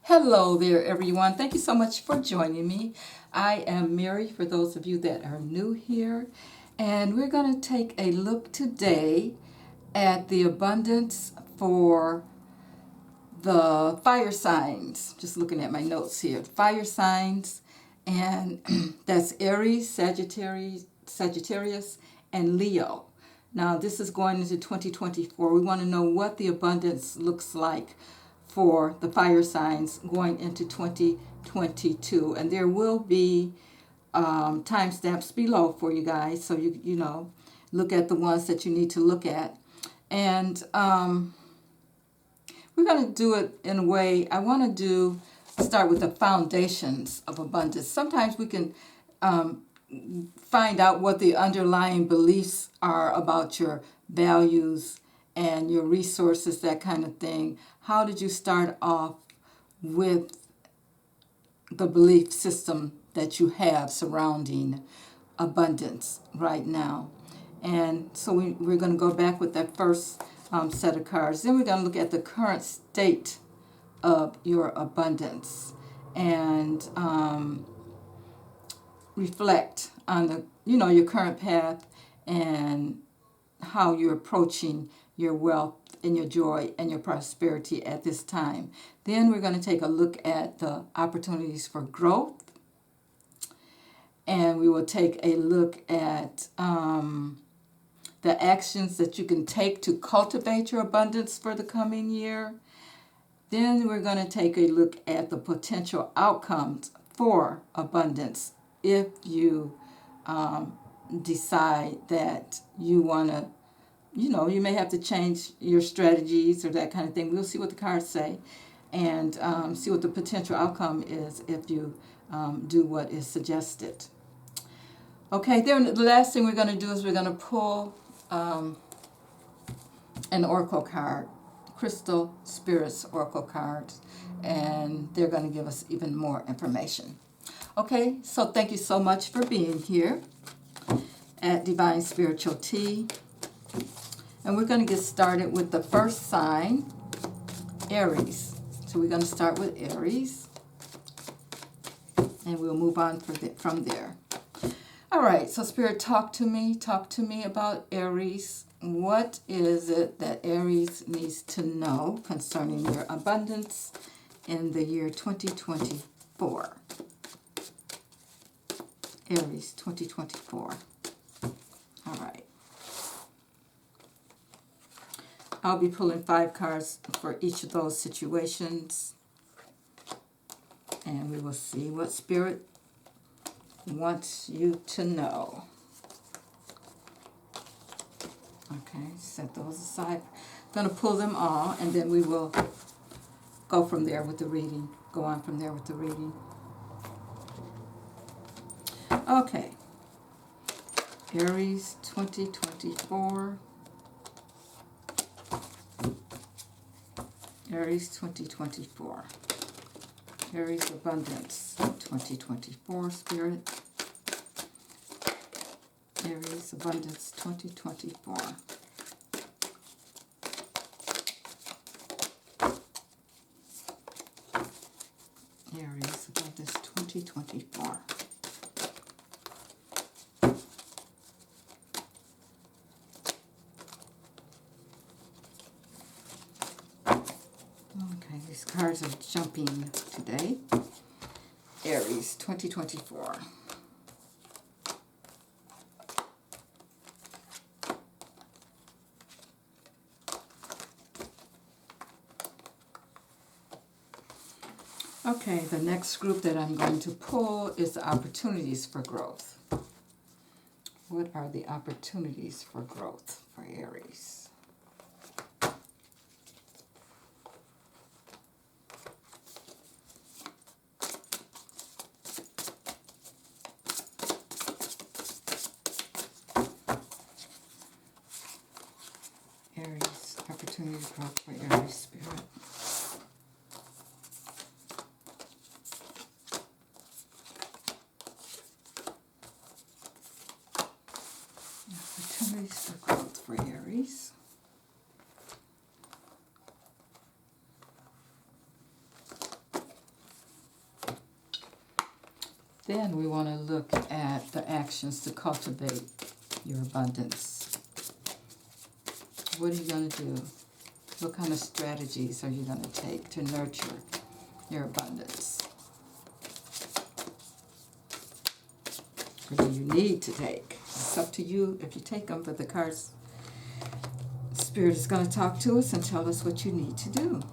Hello there, everyone. Thank you so much for joining me. I am Mary, for those of you that are new here, and we're going to take a look today at the abundance for the fire signs. Just looking at my notes here. Fire signs, and that's Aries, Sagittarius, and Leo. Now, this is going into 2024. We want to know what the abundance looks like for the fire signs going into 2022. And there will be timestamps below for you guys. So you know, look at the ones that you need to look at. And we're going to do it in a way, I want to start with the foundations of abundance. Sometimes we can find out what the underlying beliefs are about your values and your resources, that kind of thing. How did you start off with the belief system that you have surrounding abundance right now? And so we're going to go back with that first set of cards. Then we're going to look at the current state of your abundance and reflect on the your current path and how you're approaching your wealth and your joy and your prosperity at this time. Then we're going to take a look at the opportunities for growth, and we will take a look at the actions that you can take to cultivate your abundance for the coming year. Then we're going to take a look at the potential outcomes for abundance if you decide that you want to, you may have to change your strategies or that kind of thing. We'll see what the cards say and see what the potential outcome is if you do what is suggested. Okay, then the last thing we're going to do is we're going to pull an oracle card, Crystal Spirits Oracle cards, and they're going to give us even more information. Okay, so thank you so much for being here at Divine Spiritual Tea. And we're going to get started with the first sign, Aries. So we're going to start with Aries, and we'll move on from there. All right, so Spirit, talk to me about Aries. What is it that Aries needs to know concerning your abundance in the year 2024? Aries 2024. All right. I'll be pulling 5 cards for each of those situations, and we will see what Spirit wants you to know. Okay, set those aside. I'm going to pull them all, and then we will go from there with the reading. Go on from there with the reading. Okay. Aries 2024. Aries 2024. Aries Abundance 2024, Spirit. Aries Abundance 2024. Aries Abundance 2024. Okay, these cards are jumping today. Aries 2024. Okay, the next group that I'm going to pull is the opportunities for growth. What are the opportunities for growth for Aries? Aries, opportunity for growth for Aries, Spirit. Opportunities for growth for Aries. Then we want to look at the actions to cultivate your abundance. What are you going to do? What kind of strategies are you going to take to nurture your abundance? Or do you need to take? It's up to you if you take them, but the cards, Spirit is going to talk to us and tell us what you need to do.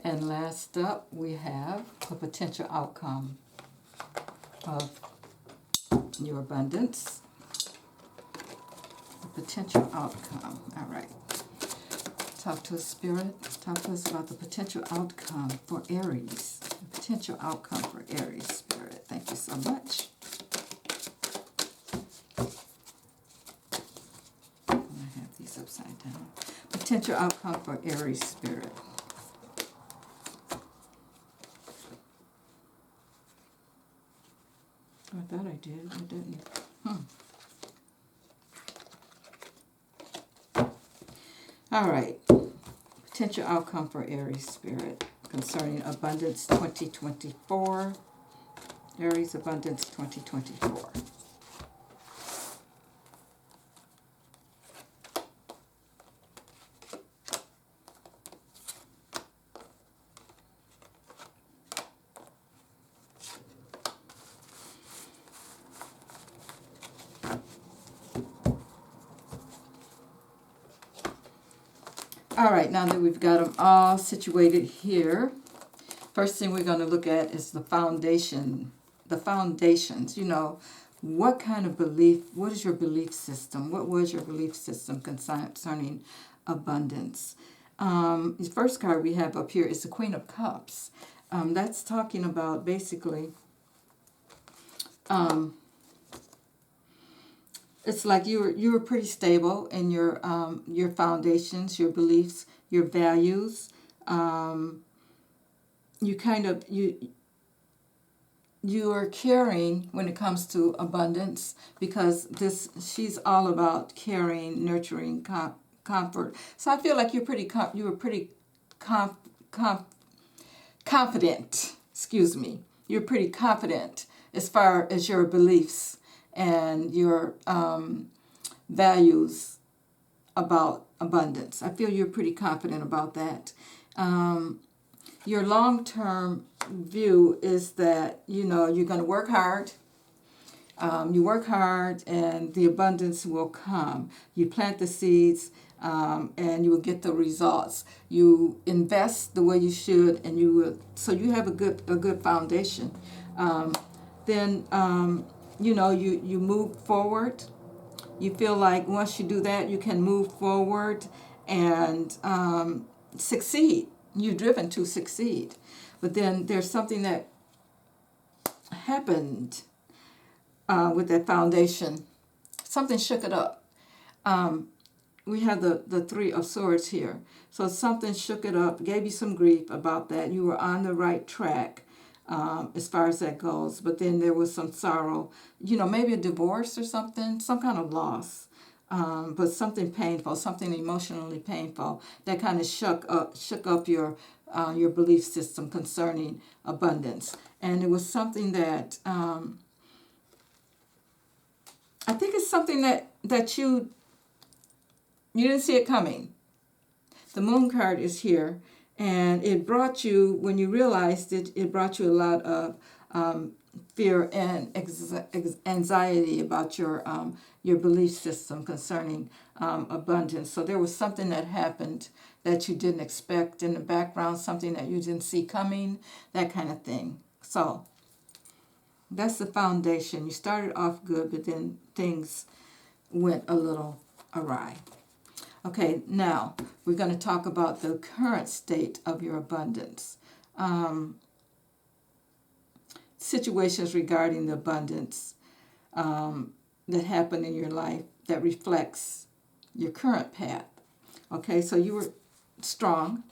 And last up, we have a potential outcome of your abundance. A potential outcome. All right. Talk to us, Spirit. Talk to us about the potential outcome for Aries. The potential outcome for Aries, Spirit. Thank you so much. I'm going to have these upside down. Potential outcome for Aries, Spirit. I thought I did. I didn't. All right. Potential outcome for Aries, Spirit, concerning Abundance 2024. Aries Abundance 2024. All right, now that we've got them all situated here, first thing we're going to look at is the foundation. The foundations, you know, what kind of belief, what is your belief system? What was your belief system concerning abundance? The first card we have up here is the Queen of Cups. That's talking about basically, it's like you were pretty stable in your foundations, your beliefs, your values. You are caring when it comes to abundance, because she's all about caring, nurturing, comfort. So I feel like you were pretty confident. Excuse me. You're pretty confident as far as your beliefs and your values about abundance. I feel you're pretty confident about that. Your long-term view is that, you know, you're going to work hard. You work hard and the abundance will come. You plant the seeds and you will get the results. You invest the way you should, and you will, so you have a good foundation. Then you know, you move forward. You feel like once you do that, you can move forward and succeed. You're driven to succeed. But then there's something that happened with that foundation. Something shook it up. We have the Three of Swords here. So something shook it up, gave you some grief about that. You were on the right track as far as that goes. But then there was some sorrow, you know, maybe a divorce or something, some kind of loss. But something painful, something emotionally painful that kind of shook up your belief system concerning abundance. And it was something that I think it's something that you didn't see it coming. The Moon card is here, and it brought you, when you realized it, it brought you a lot of fear and anxiety about your belief system concerning abundance. So there was something that happened that you didn't expect in the background, something that you didn't see coming, that kind of thing. So that's the foundation. You started off good, but then things went a little awry. Okay, now we're going to talk about the current state of your abundance. Situations regarding the abundance that happen in your life that reflects your current path. Okay, so you were strong.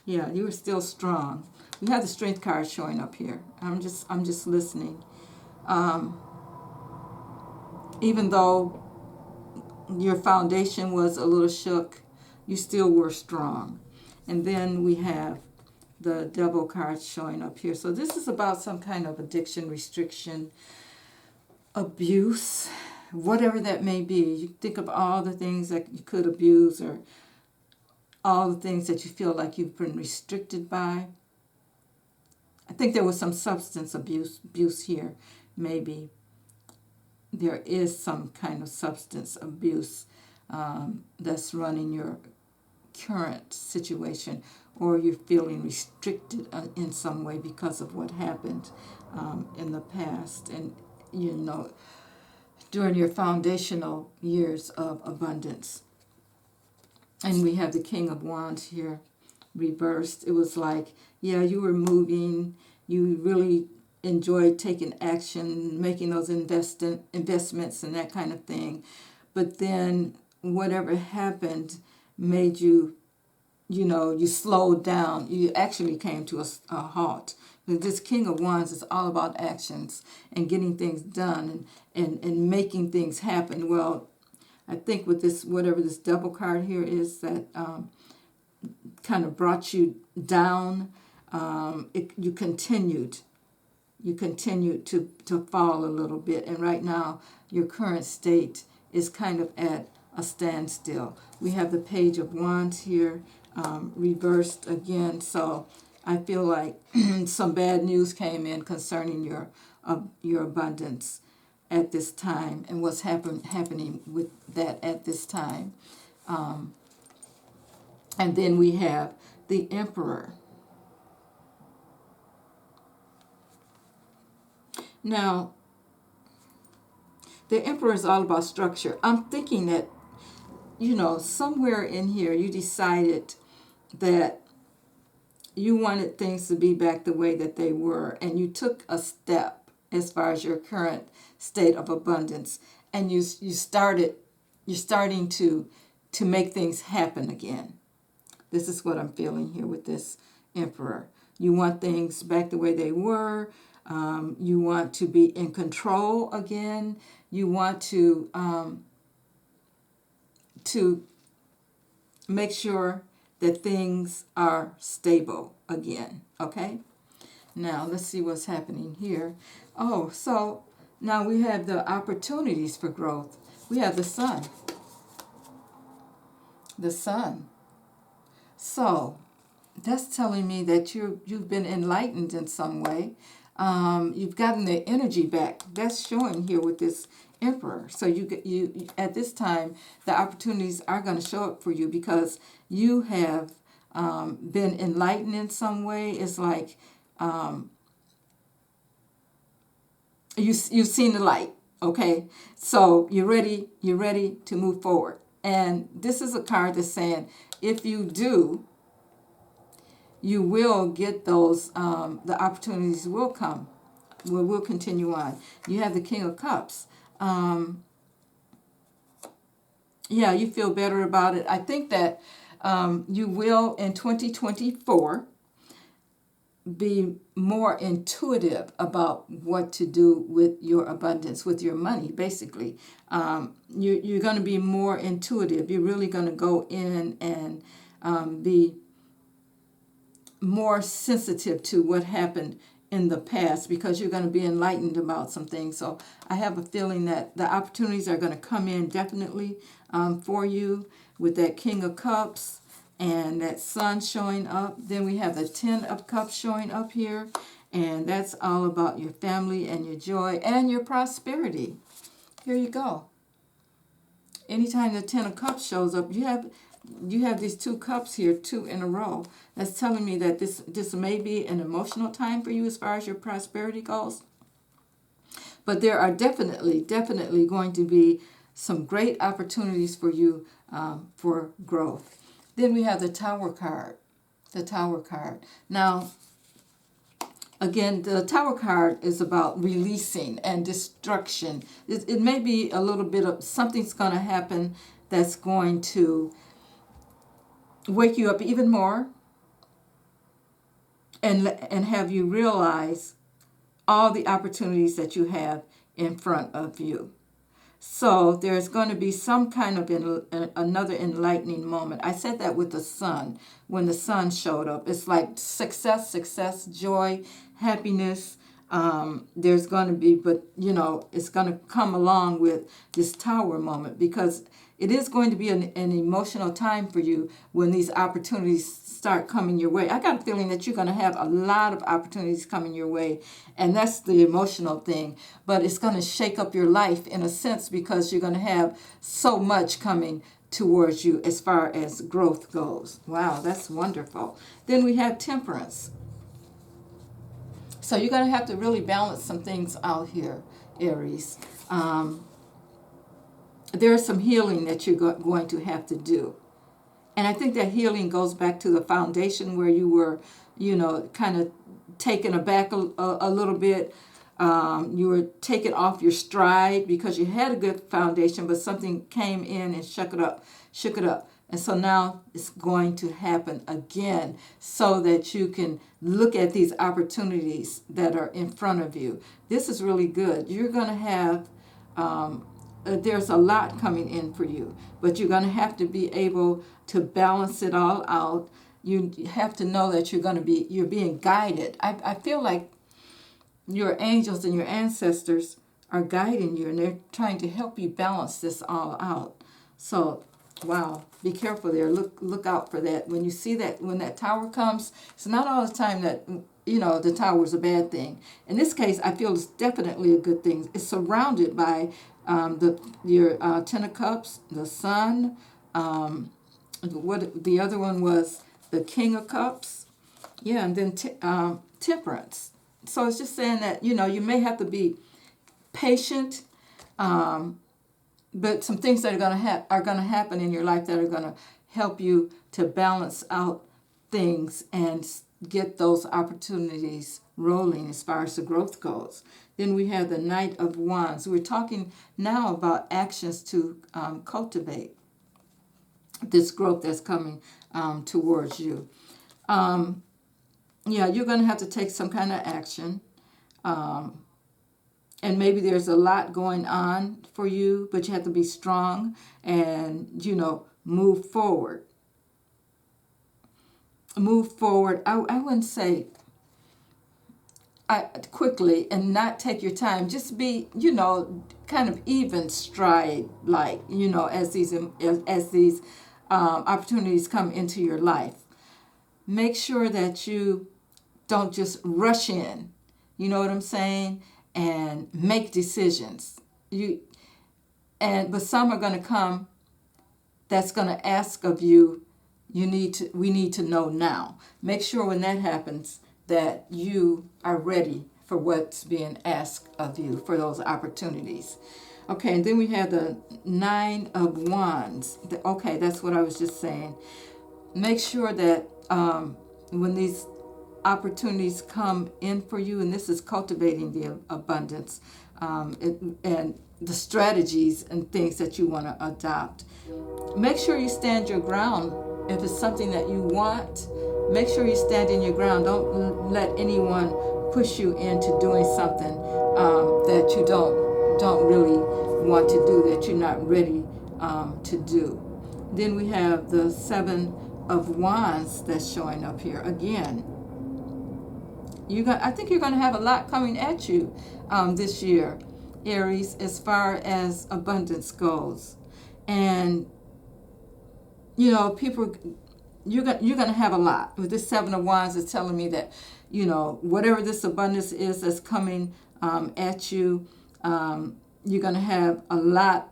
Yeah, you were still strong. We have the Strength card showing up here. I'm just listening. even though your foundation was a little shook, you still were strong. And then we have the devil card showing up here. So this is about some kind of addiction, restriction, abuse, whatever that may be. You think of all the things that you could abuse, or all the things that you feel like you've been restricted by. I think there was some substance abuse here, maybe. There is some kind of substance abuse that's running your current situation, or you're feeling restricted in some way because of what happened in the past, and during your foundational years of abundance. And we have the King of Wands here reversed. It was like, yeah, you were moving, you really enjoyed taking action, making those investments and that kind of thing. But then whatever happened made you, you slowed down. You actually came to a halt. This King of Wands is all about actions and getting things done, and making things happen. Well, I think with this, whatever this double card here is, that kind of brought you down. You continued to fall a little bit, and right now your current state is kind of at a standstill. We have the Page of Wands here reversed again, so I feel like some bad news came in concerning your abundance at this time, and what's happening with that at this time. And then we have the Emperor. Now, the Emperor is all about structure. I'm thinking that, somewhere in here you decided that you wanted things to be back the way that they were, and you took a step as far as your current state of abundance, and you're starting to make things happen again. This is what I'm feeling here with this Emperor. You want things back the way they were. You want to be in control again. You want to make sure that things are stable again. Okay? Now, let's see what's happening here. Oh, so now we have the opportunities for growth. We have the Sun. The Sun. So that's telling me that you've been enlightened in some way. You've gotten the energy back. That's showing here with this Emperor. So you at this time, the opportunities are going to show up for you because you have been enlightened in some way. It's like you've seen the light. Okay, so you're ready to move forward. And this is a card that's saying, if you do, you will get those, the opportunities will come. We'll continue on. You have the King of Cups. Yeah, you feel better about it. I think that you will, in 2024, be more intuitive about what to do with your abundance, with your money, basically. You're going to be more intuitive. You're really going to go in and be more sensitive to what happened in the past, because you're going to be enlightened about some things. So I have a feeling that the opportunities are going to come in definitely for you with that King of Cups and that Sun showing up. Then we have the 10 of Cups showing up here, and that's all about your family and your joy and your prosperity. Here you go. Anytime the 10 of Cups shows up, you have these 2 cups here, 2 in a row. That's telling me that this may be an emotional time for you as far as your prosperity goes. But there are definitely going to be some great opportunities for you for growth. Then we have the Tower card. The Tower card. Now, again, the Tower card is about releasing and destruction. It may be a little bit of something's going to happen that's going to wake you up even more and have you realize all the opportunities that you have in front of you. So there's going to be some kind of another enlightening moment. I said that with the sun, when the sun showed up. It's like success, joy, happiness. There's going to be, but it's going to come along with this tower moment, because it is going to be an emotional time for you when these opportunities start coming your way. I got a feeling that you're going to have a lot of opportunities coming your way, and that's the emotional thing. But it's going to shake up your life in a sense, because you're going to have so much coming towards you as far as growth goes. Wow, that's wonderful. Then we have temperance. So you're going to have to really balance some things out here, Aries. There's some healing that you're going to have to do. And I think that healing goes back to the foundation where you were, kind of taken aback a little bit. You were taken off your stride because you had a good foundation, but something came in and shook it up. And so now it's going to happen again, so that you can look at these opportunities that are in front of you. This is really good. You're going to have, there's a lot coming in for you, but you're going to have to be able to balance it all out. You have to know that you're being guided. I feel like your angels and your ancestors are guiding you, and they're trying to help you balance this all out. So, wow, be careful there. Look out for that. When you see that, when that tower comes, it's not all the time that, the tower is a bad thing. In this case, I feel it's definitely a good thing. It's surrounded by your Ten of Cups, the Sun. What the other one was, the King of Cups. Yeah, and then Temperance. So it's just saying that, you may have to be patient, but some things that are going to happen in your life that are going to help you to balance out things and get those opportunities rolling as far as the growth goes. Then we have the Knight of Wands. We're talking now about actions to cultivate this growth that's coming towards you. You're going to have to take some kind of action. And maybe there's a lot going on for you, but you have to be strong and, move forward. Move forward. I wouldn't say quickly and not take your time. Just be, kind of even stride, like, as these opportunities come into your life. Make sure that you don't just rush in. You know what I'm saying? And make decisions. But some are going to come that's going to ask of you, we need to know now. Make sure when that happens that you are ready for what's being asked of you for those opportunities. Okay, and then we have the Nine of Wands. Okay, that's what I was just saying. Make sure that when these opportunities come in for you, and this is cultivating the abundance and the strategies and things that you want to adopt. Make sure you stand your ground. If it's something that you want, make sure you stand in your ground. Don't let anyone push you into doing something that you don't really want to do, that you're not ready to do. Then we have the Seven of Wands that's showing up here again. I think you're going to have a lot coming at you this year, Aries, as far as abundance goes. And, people, you're going to have a lot. With this Seven of Wands, is telling me that, whatever this abundance is that's coming at you, you're going to have a lot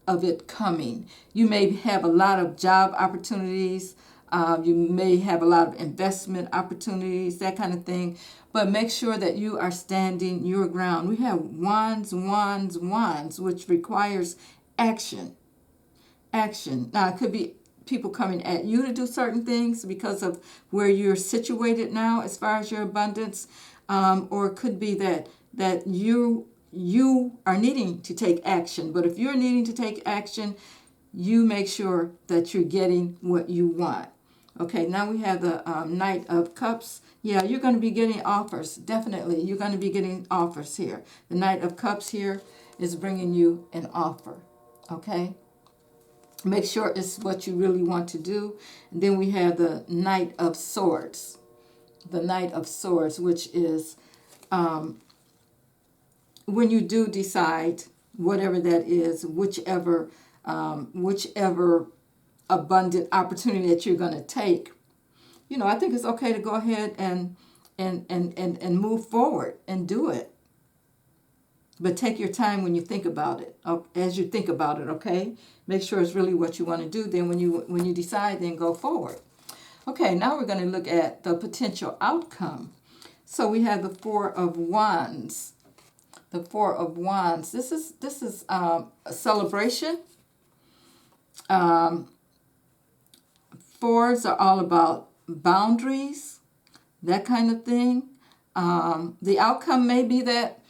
of it coming. You may have a lot of job opportunities. You may have a lot of investment opportunities, that kind of thing. But make sure that you are standing your ground. We have wands, which requires action. Action. Now, it could be people coming at you to do certain things because of where you're situated now as far as your abundance. Or it could be that you are needing to take action. But if you're needing to take action, you make sure that you're getting what you want. Okay, now we have the Knight of Cups. Yeah, you're going to be getting offers. Definitely, you're going to be getting offers here. The Knight of Cups here. is bringing you an offer. Okay? Make sure it's what you really want to do. And then we have the Knight of Swords. The Knight of Swords, which is when you do decide, whatever that is, whichever abundant opportunity that you're going to take, I think it's okay to go ahead and move forward and do it. But take your time when you think about it, as you think about it, okay? Make sure it's really what you want to do. Then when you decide, then go forward. Okay, now we're going to look at the potential outcome. So we have the Four of Wands. The Four of Wands. This is a celebration. Fours are all about boundaries, that kind of thing. The outcome may be that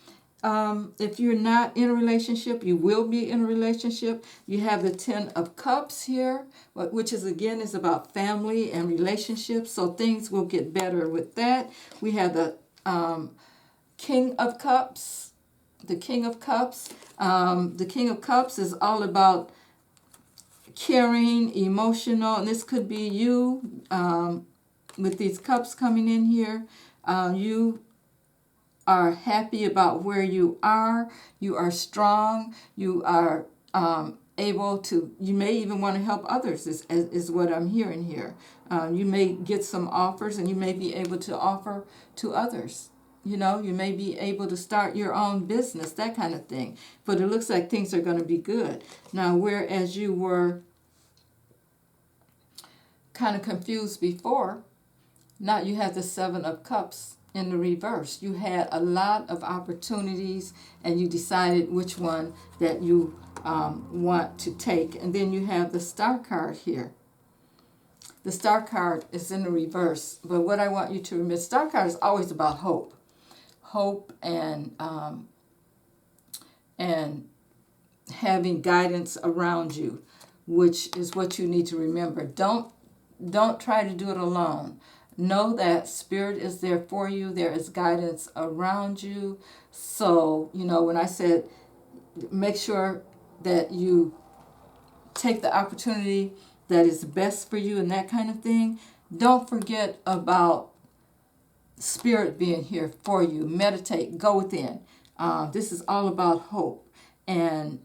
if you're not in a relationship, you will be in a relationship. You have the Ten of Cups here, which is about family and relationships. So things will get better with that. We have the King of Cups. The King of Cups. The King of Cups is all about caring, emotional, and this could be you with these cups coming in here. You are happy about where you are strong, you are able to, you may even want to help others, is what I'm hearing here. You may get some offers and you may be able to offer to others. You may be able to start your own business, that kind of thing. But it looks like things are going to be good. Now, whereas you were kind of confused before, now you have the Seven of Cups in the reverse. You had a lot of opportunities and you decided which one that you want to take. And then you have the Star card here. The Star card is in the reverse. But what I want you to remember, Star card is always about hope. Hope and having guidance around you, which is what you need to remember. Don't try to do it alone. Know that Spirit is there for you. There is guidance around you. So, when I said make sure that you take the opportunity that is best for you and that kind of thing, don't forget about Spirit being here for you. Meditate, go within. This is all about hope and,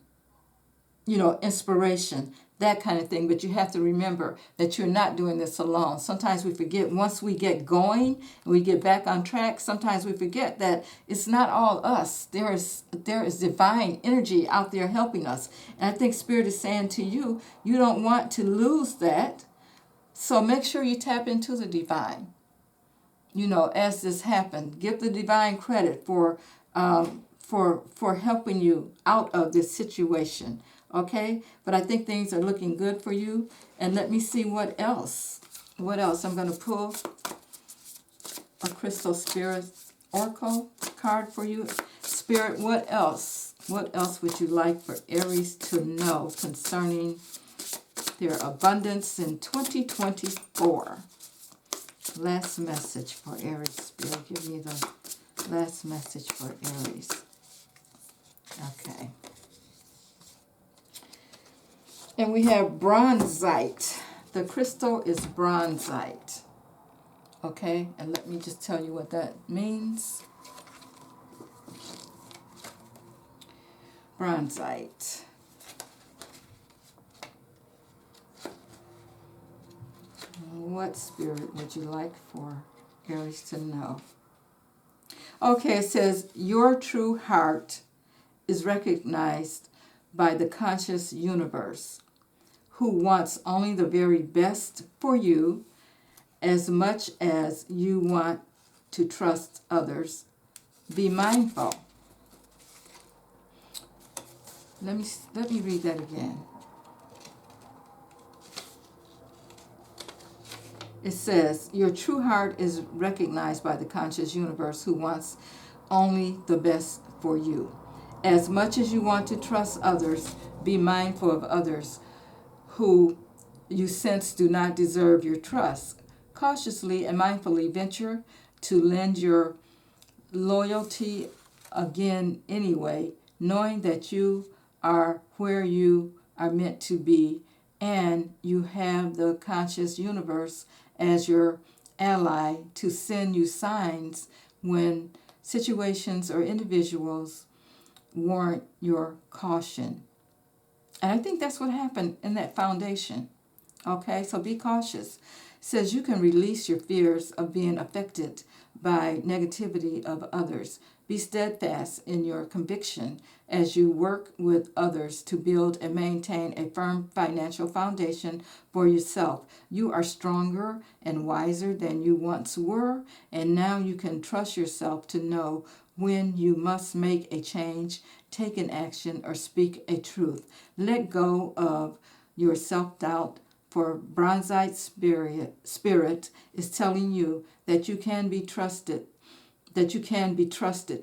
inspiration, that kind of thing. But you have to remember that you're not doing this alone. Sometimes we forget, once we get going and we get back on track, sometimes we forget that it's not all us. There is divine energy out there helping us. And I think Spirit is saying to you, you don't want to lose that. So make sure you tap into the divine. As this happened, give the divine credit for helping you out of this situation. Okay, but I think things are looking good for you. And let me see what else. What else? I'm going to pull a Crystal Spirit Oracle card for you. Spirit, what else? What else would you like for Aries to know concerning their abundance in 2024? Last message for Aries. Spirit, give me the last message for Aries. Okay. And we have bronzite. The crystal is bronzite. Okay, and let me just tell you what that means. Bronzite. What spirit would you like for Aries to know? Okay, it says, your true heart is recognized by the conscious universe, who wants only the very best for you, as much as you want to trust others. Be mindful. Let me read that again. It says, your true heart is recognized by the conscious universe, who wants only the best for you. As much as you want to trust others, be mindful of others who you sense do not deserve your trust. Cautiously and mindfully venture to lend your loyalty again anyway, knowing that you are where you are meant to be, and you have the conscious universe as your ally to send you signs when situations or individuals warrant your caution. And I think that's what happened in that foundation. Okay, so be cautious. It says you can release your fears of being affected by negativity of others. Be steadfast in your conviction as you work with others to build and maintain a firm financial foundation for yourself. You are stronger and wiser than you once were, and now you can trust yourself to know when you must make a change, take an action, or speak a truth. Let go of your self-doubt, for Bronzite spirit is telling you that you can be trusted,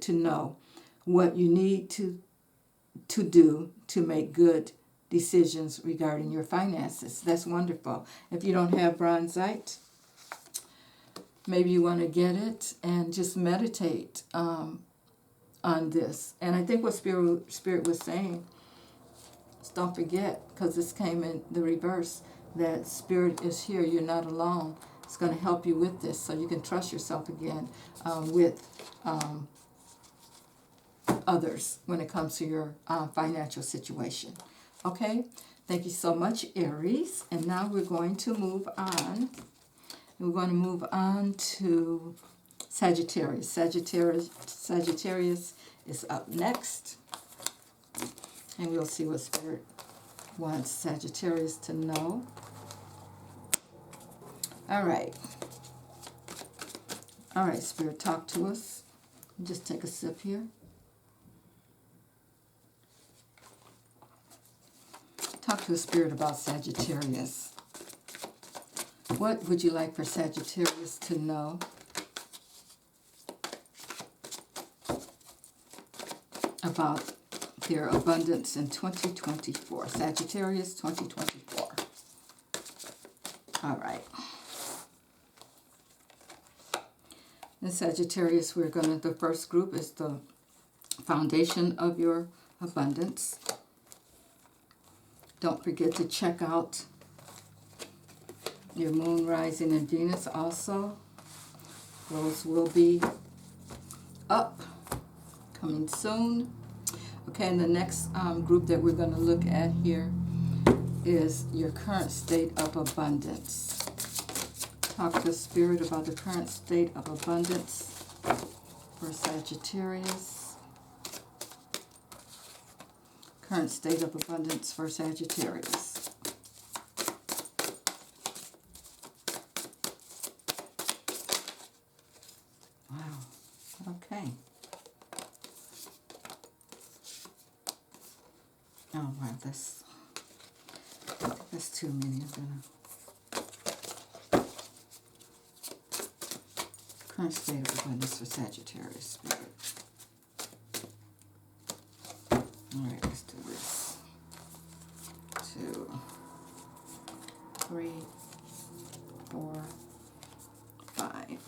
to know what you need to do to make good decisions regarding your finances. That's wonderful. If you don't have Bronzite, maybe you want to get it and just meditate on this. And I think what Spirit was saying, don't forget, because this came in the reverse, that Spirit is here. You're not alone. It's going to help you with this so you can trust yourself again with others when it comes to your financial situation. Okay? Thank you so much, Aries. And now we're going to move on. We're going to move on to Sagittarius. Sagittarius is up next. And we'll see what Spirit wants Sagittarius to know. All right. All right, Spirit, talk to us. Just take a sip here. Talk to the Spirit about Sagittarius. What would you like for Sagittarius to know about their abundance in 2024? Sagittarius 2024. All right. In Sagittarius, the first group is the foundation of your abundance. Don't forget to check out your moon, rising, and Venus also. Those will be up, coming soon. Okay, and the next group that we're going to look at here is your current state of abundance. Talk to Spirit about the current state of abundance for Sagittarius. Current state of abundance for Sagittarius. Wow. Okay. Oh, wow, that's too many. Current state of abundance for Sagittarius, Spirit. All right, let's do this. 2, 3, 4, 5.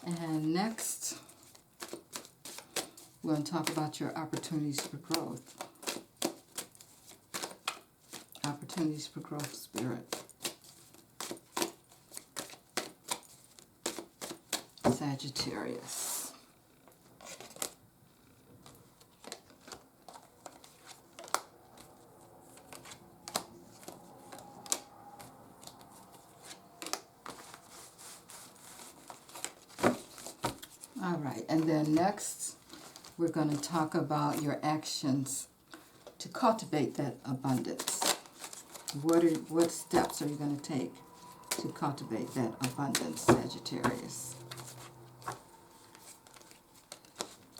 And next, we're going to talk about your opportunities for growth. Opportunities for growth, Spirit. Sagittarius. All right, and then next, we're going to talk about your actions to cultivate that abundance. What steps are you going to take to cultivate that abundance, Sagittarius?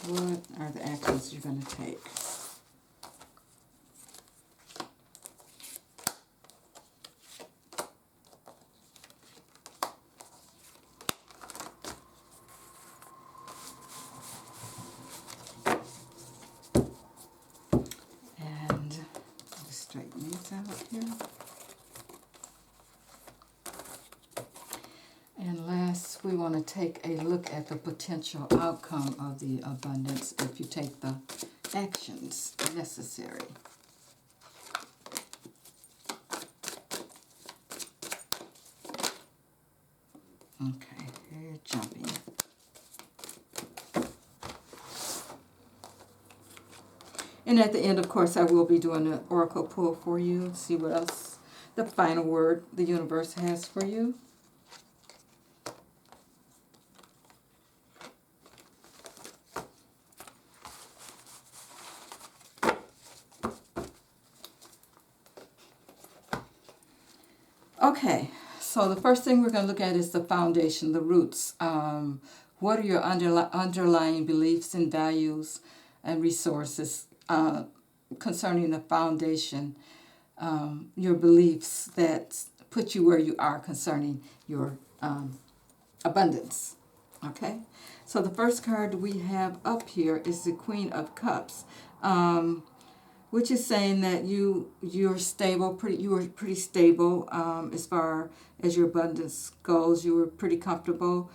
What are the actions you're going to take? And just straighten these out here. we want to take a look at the potential outcome of the abundance if you take the actions necessary. Okay, here jumping. And at the end, of course, I will be doing an oracle pull for you, see what else the final word the universe has for you. Okay, so the first thing we're going to look at is the foundation, the roots. What are your underlying beliefs and values and resources concerning the foundation, your beliefs that put you where you are concerning your abundance? Okay, so the first card we have up here is the Queen of Cups. Which is saying that you're stable, you were pretty stable as far as your abundance goes. You were pretty comfortable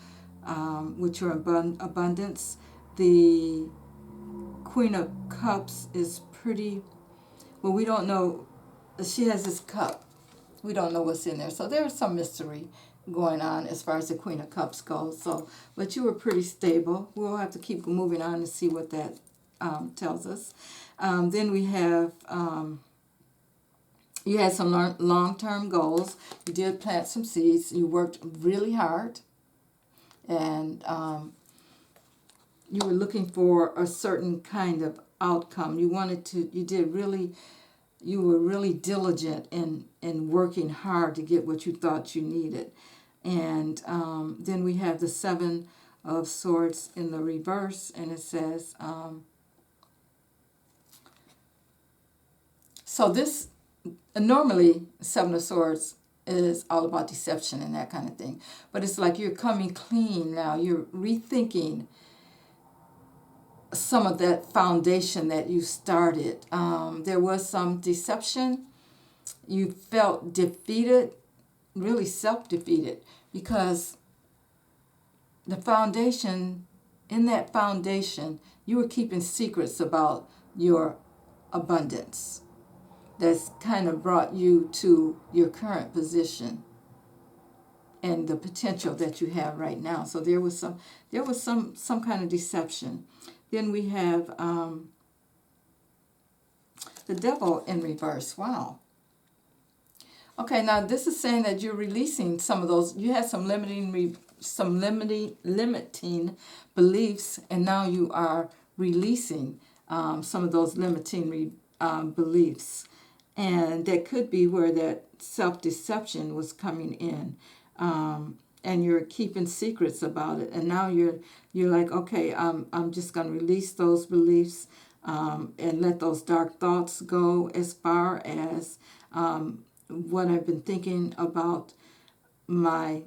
with your abundance. The Queen of Cups is pretty, well, we don't know. She has this cup. We don't know what's in there. So there's some mystery going on as far as the Queen of Cups goes. So, but you were pretty stable. We'll have to keep moving on to see what that tells us. Then we have, you had some long-term goals. You did plant some seeds. You worked really hard. And you were looking for a certain kind of outcome. You were really diligent in working hard to get what you thought you needed. And then we have the Seven of Swords in the reverse. And it says... So this, normally, Seven of Swords is all about deception and that kind of thing. But it's like you're coming clean now. You're rethinking some of that foundation that you started. There was some deception. You felt defeated, really self-defeated, because the foundation, in that foundation, you were keeping secrets about your abundance. That's kind of brought you to your current position and the potential that you have right now. So there was some kind of deception. Then we have the Devil in reverse. Wow. Okay, now this is saying that you're releasing some of those. You had some limiting beliefs, and now you are releasing some of those limiting beliefs. And that could be where that self-deception was coming in. And you're keeping secrets about it. And now you're like, okay, I'm just going to release those beliefs and let those dark thoughts go as far as what I've been thinking about my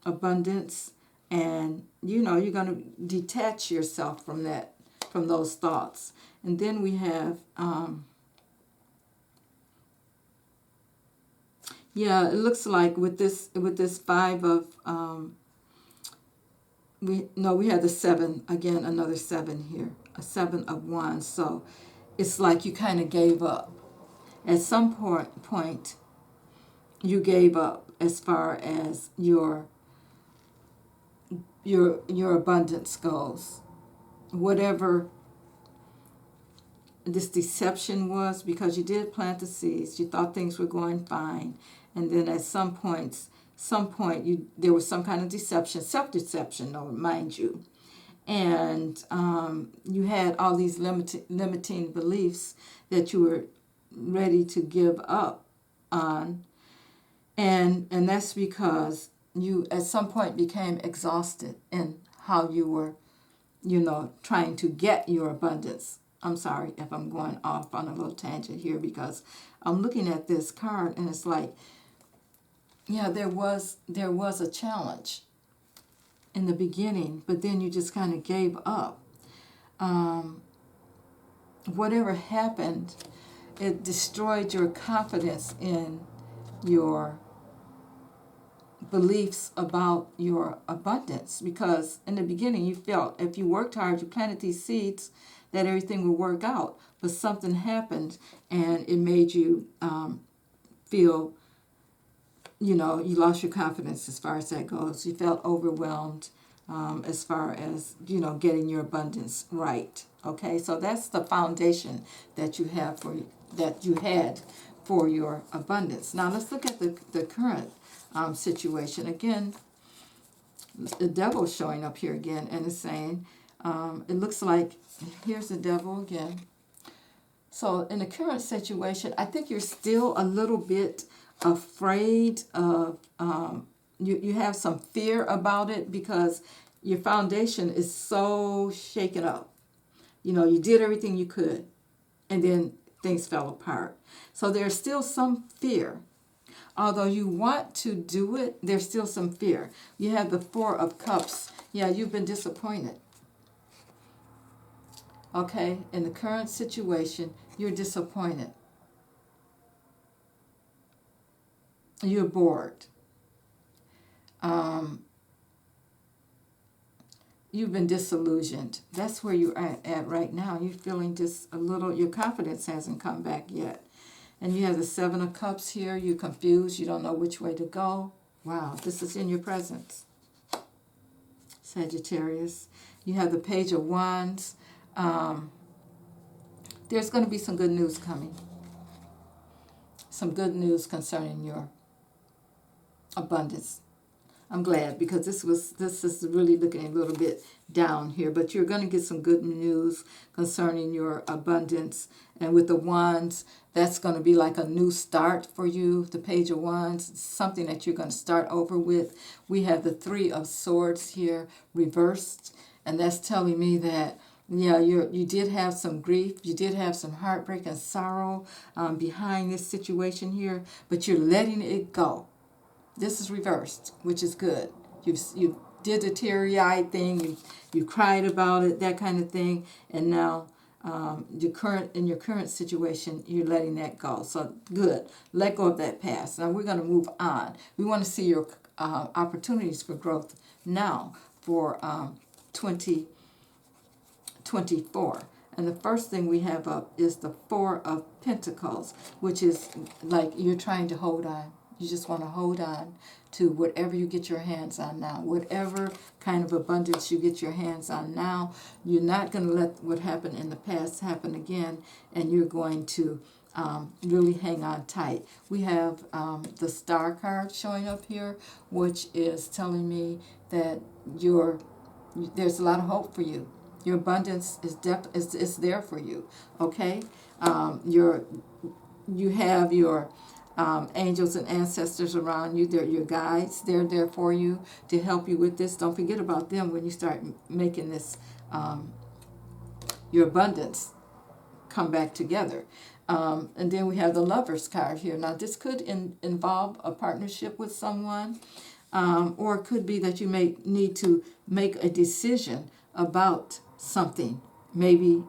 abundance. And, you're going to detach yourself from those thoughts. And then we have... yeah, it looks like with this five of we had the seven again, another seven here, a seven of wands. So it's like you kind of gave up. At some point, you gave up as far as your abundance goes. Whatever this deception was, because you did plant the seeds, you thought things were going fine. And then at some point, there was some kind of deception, self-deception, though, mind you. And you had all these limiting beliefs that you were ready to give up on. And that's because you at some point became exhausted in how you were, trying to get your abundance. I'm sorry if I'm going off on a little tangent here, because I'm looking at this card and it's like, yeah, there was a challenge in the beginning, but then you just kind of gave up. Whatever happened, it destroyed your confidence in your beliefs about your abundance, because in the beginning you felt if you worked hard, you planted these seeds, that everything would work out. But something happened and it made you feel, you know, you lost your confidence as far as that goes. You felt overwhelmed as far as, you know, getting your abundance right. Okay, so that's the foundation that you have for that you had for your abundance. Now let's look at the current situation. Again, the devil showing up here again and is saying, it looks like, here's the devil again. So in the current situation, I think you're still a little bit afraid of, you have some fear about it because your foundation is so shaken up. You know, you did everything you could and then things fell apart. So there's still some fear. Although you want to do it, there's still some fear. You have the Four of Cups. Yeah, you've been disappointed. Okay, in the current situation, you're disappointed. You're bored. You've been disillusioned. That's where you're at right now. You're feeling just a little, your confidence hasn't come back yet. And you have the Seven of Cups here. You're confused. You don't know which way to go. Wow, this is in your presence, Sagittarius. You have the Page of Wands. There's going to be some good news coming. Some good news concerning your abundance. I'm glad, because this is really looking a little bit down here, but you're going to get some good news concerning your abundance. And with the Wands, that's going to be like a new start for you. The Page of Wands, something that you're going to start over with. We have the Three of Swords here reversed, and that's telling me that, yeah, you did have some grief, you did have some heartbreak and sorrow behind this situation here, but you're letting it go. This is reversed, which is good. You did the teary-eyed thing, you cried about it, that kind of thing, and now in your current situation, you're letting that go. So good. Let go of that past. Now we're going to move on. We want to see your opportunities for growth now for 2024. And the first thing we have up is the Four of Pentacles, which is like you're trying to hold on. You just want to hold on to whatever you get your hands on now. Whatever kind of abundance you get your hands on now, you're not going to let what happened in the past happen again, and you're going to really hang on tight. We have the Star card showing up here, which is telling me that there's a lot of hope for you. Your abundance is there for you. Okay, you have your angels and ancestors around you. They're your guides. They're there for you to help you with this. Don't forget about them when you start making this, your abundance come back together. And then we have the Lovers card here. Now, this could involve a partnership with someone, or it could be that you may need to make a decision about something, maybe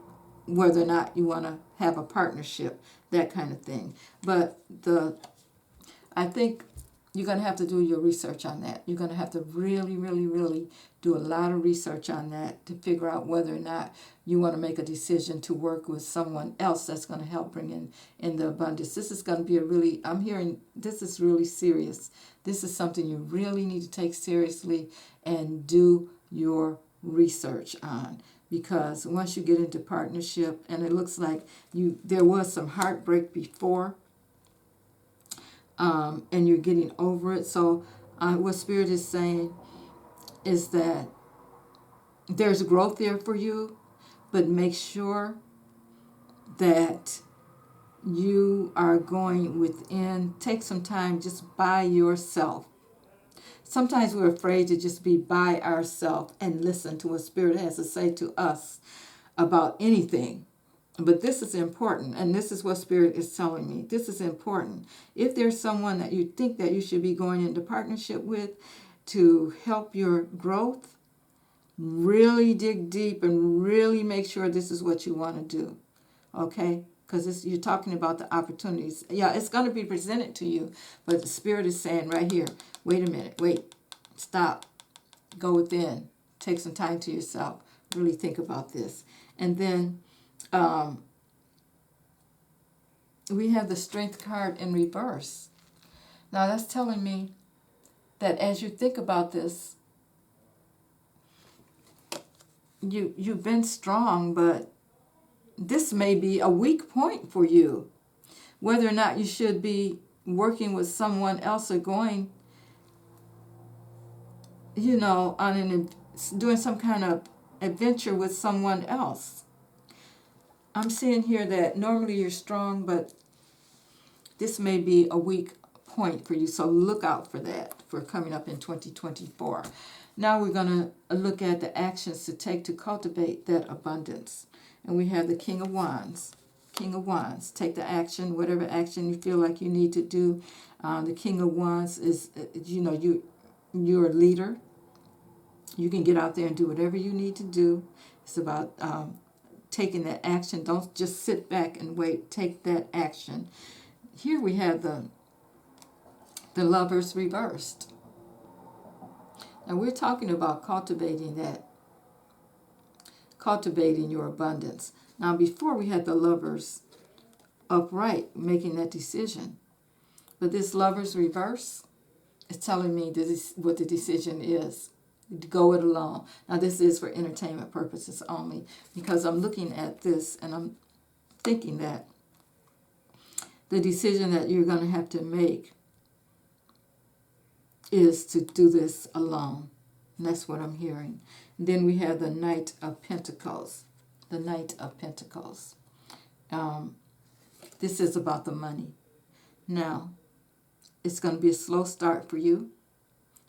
whether or not you want to have a partnership, that kind of thing. But I think you're going to have to do your research on that. You're going to have to really, really, really do a lot of research on that to figure out whether or not you want to make a decision to work with someone else that's going to help bring in the abundance. This is going to be I'm hearing this is really serious. This is something you really need to take seriously and do your research on. Because once you get into partnership, and it looks like there was some heartbreak before, and you're getting over it. So what Spirit is saying is that there's growth there for you, but make sure that you are going within. Take some time just by yourself. Sometimes we're afraid to just be by ourselves and listen to what Spirit has to say to us about anything. But this is important, and this is what Spirit is telling me. This is important. If there's someone that you think that you should be going into partnership with to help your growth, really dig deep and really make sure this is what you want to do. Okay? because you're talking about the opportunities. Yeah, it's going to be presented to you, but the Spirit is saying right here, wait a minute, wait, stop, go within, take some time to yourself, really think about this. And then we have the Strength card in reverse. Now that's telling me that as you think about this, you've been strong, but this may be a weak point for you. Whether or not you should be working with someone else or going, on doing some kind of adventure with someone else. I'm seeing here that normally you're strong, but this may be a weak point for you. So look out for that for coming up in 2024. Now we're going to look at the actions to take to cultivate that abundance. And we have the King of Wands. King of Wands. Take the action, whatever action you feel like you need to do. The King of Wands is, you're a leader. You can get out there and do whatever you need to do. It's about taking that action. Don't just sit back and wait. Take that action. Here we have the Lovers reversed. Now we're talking about cultivating your abundance. Now before we had the Lovers upright, making that decision. But this Lovers reverse is telling me what the decision is. Go it alone. Now this is for entertainment purposes only, because I'm looking at this and I'm thinking that the decision that you're going to have to make is to do this alone. And that's what I'm hearing. And then we have the Knight of Pentacles. The Knight of Pentacles. This is about the money. Now, it's going to be a slow start for you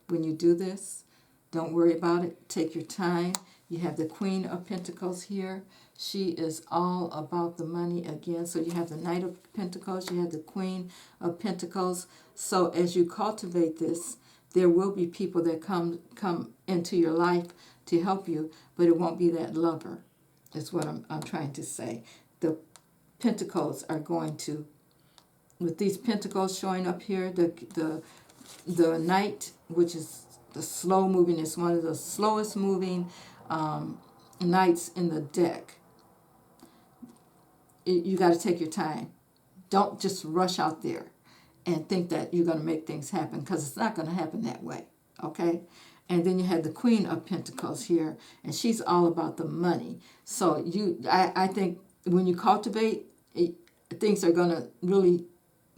when you do this. Don't worry about it. Take your time. You have the Queen of Pentacles here. She is all about the money again. So you have the Knight of Pentacles. You have the Queen of Pentacles. So as you cultivate this, there will be people that come into your life to help you, but it won't be that lover. That's what I'm trying to say. The Pentacles are going to, with these Pentacles showing up here, the Knight, which is the slow moving, is one of the slowest moving Knights in the deck. You got to take your time. Don't just rush out there and think that you're going to make things happen, because it's not going to happen that way, okay? And then you have the Queen of Pentacles here, and she's all about the money. So I think when you cultivate, things are going to really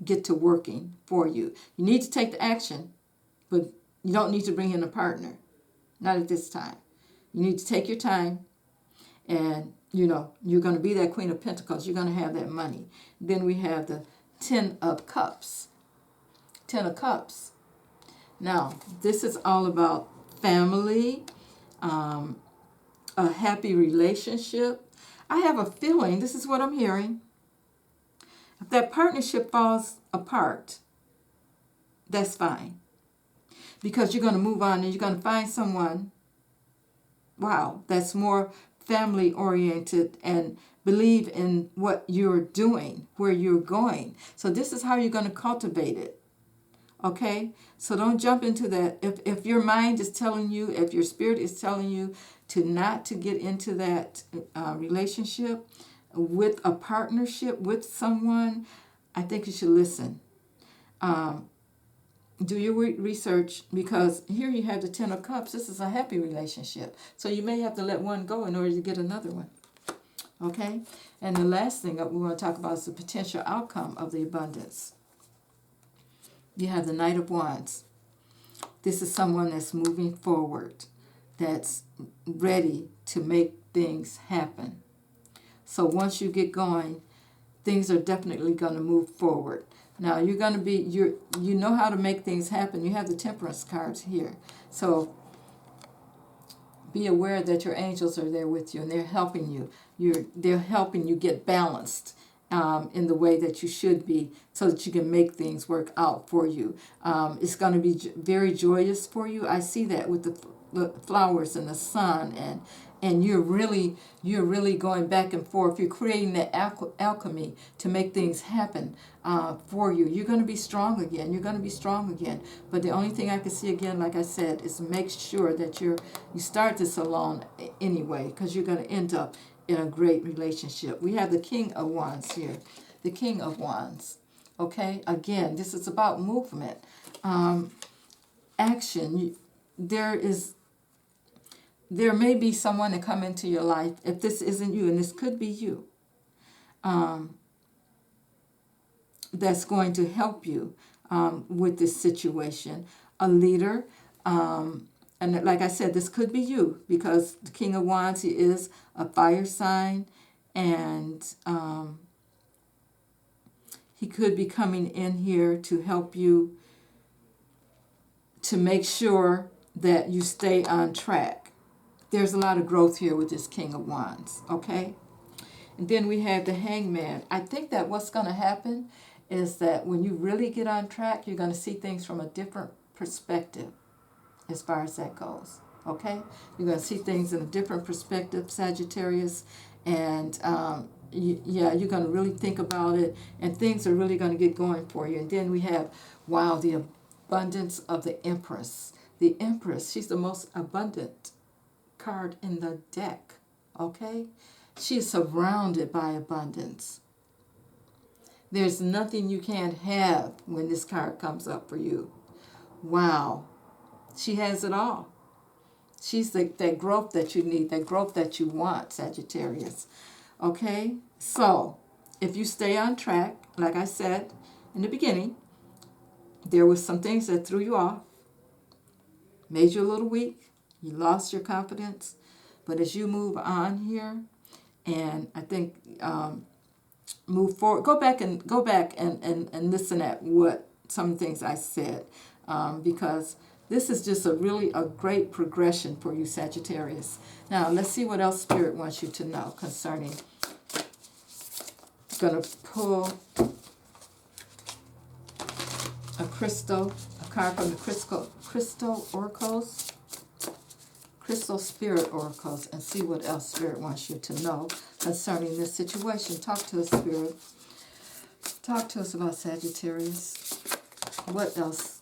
get to working for you. You need to take the action, but you don't need to bring in a partner. Not at this time. You need to take your time, and you're going to be that Queen of Pentacles. You're going to have that money. Then we have the Ten of Cups. Ten of Cups. Now, this is all about family, a happy relationship. I have a feeling, this is what I'm hearing, if that partnership falls apart, that's fine. Because you're going to move on and you're going to find someone, wow, that's more family oriented and believe in what you're doing, where you're going. So this is how you're going to cultivate it. Okay? So don't jump into that. If your mind is telling you, if your spirit is telling you not to get into that relationship with a partnership with someone, I think you should listen. Do your research, because here you have the Ten of Cups. This is a happy relationship. So you may have to let one go in order to get another one. Okay? And the last thing that we want to talk about is the potential outcome of the abundance. You have the Knight of Wands. This is someone that's moving forward, that's ready to make things happen. So once you get going, things are definitely going to move forward. Now, you're going to be, you know how to make things happen. You have the Temperance cards here. So be aware that your angels are there with you, and they're helping you. They're helping you get balanced in the way that you should be, so that you can make things work out for you. It's going to be very joyous for you. I see that with the flowers and the sun and you're really going back and forth. You're creating that alchemy to make things happen for you. You're going to be strong again. You're going to be strong again. But the only thing I can see again, like I said, is make sure that you start this alone anyway, because you're going to end up in a great relationship. We have the King of Wands here. The King of Wands. Okay, again, this is about movement, action. There may be someone that come into your life, if this isn't you, and this could be you, that's going to help you with this situation. A leader, and like I said, this could be you, because the King of Wands, he is a fire sign, and he could be coming in here to help you to make sure that you stay on track. There's a lot of growth here with this King of Wands, okay? And then we have the Hangman. I think that what's going to happen is that when you really get on track, you're going to see things from a different perspective as far as that goes, okay? You're going to see things in a different perspective, Sagittarius, and you're going to really think about it, and things are really going to get going for you. And then we have, wow, the abundance of the Empress. The Empress, she's the most abundant card in the deck, okay? She is surrounded by abundance. There's nothing you can't have when this card comes up for you. Wow. She has it all. She's that growth that you need, that growth that you want, Sagittarius. Okay? So, if you stay on track, like I said in the beginning, there was some things that threw you off, made you a little weak, you lost your confidence. But as you move on here, and I think move forward, go back and listen at what some things I said, because this is just a great progression for you, Sagittarius. Now, let's see what else Spirit wants you to know concerning. I'm going to pull a card from the Crystal Oracles, Crystal Spirit Oracles, and see what else Spirit wants you to know concerning this situation. Talk to us, Spirit. Talk to us about Sagittarius. What else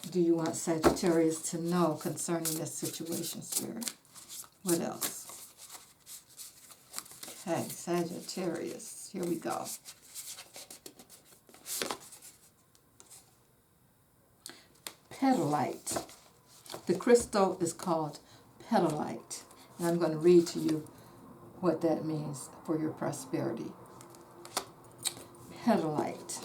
do you want Sagittarius to know concerning this situation, Spirit? What else? Okay, Sagittarius. Here we go. Petalite. The crystal is called petalite. And I'm going to read to you what that means for your prosperity. Petalite.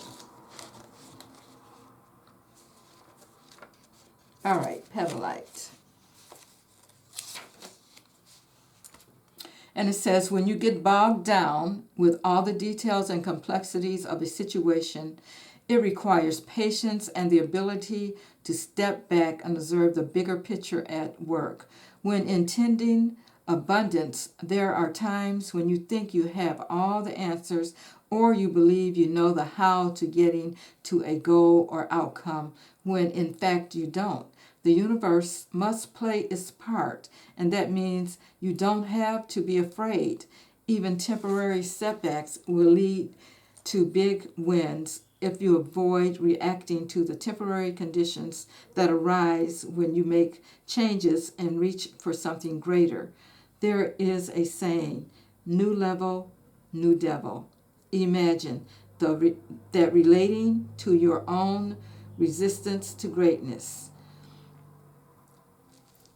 All right, petalite. And it says, when you get bogged down with all the details and complexities of a situation, it requires patience and the ability to step back and observe the bigger picture at work. When intending abundance, there are times when you think you have all the answers, or you believe you know the how to getting to a goal or outcome, when in fact you don't. The universe must play its part, and that means you don't have to be afraid. Even temporary setbacks will lead to big wins if you avoid reacting to the temporary conditions that arise when you make changes and reach for something greater. There is a saying, new level, new devil. Imagine that relating to your own resistance to greatness.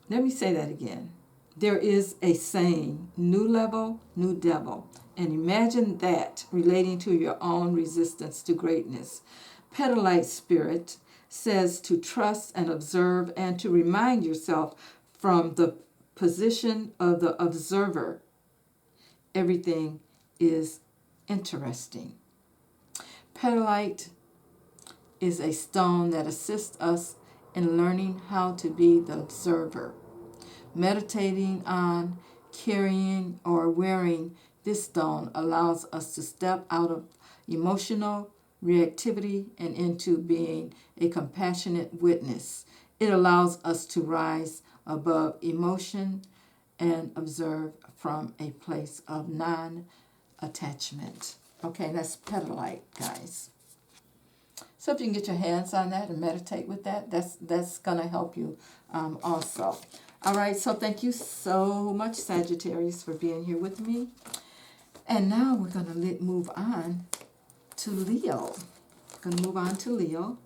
Let me say that again. There is a saying, new level, new devil. And imagine that relating to your own resistance to greatness. Petalite Spirit says to trust and observe and to remind yourself from the position of the observer. Everything is interesting. Petalite is a stone that assists us in learning how to be the observer. Meditating on, carrying, or wearing this stone allows us to step out of emotional reactivity and into being a compassionate witness. It allows us to rise above emotion and observe from a place of non-attachment. Okay, that's petalite, guys. So if you can get your hands on that and meditate with that, that's going to help you also. All right, so thank you so much, Sagittarius, for being here with me. And now we're going to move on to Leo. Going to move on to Leo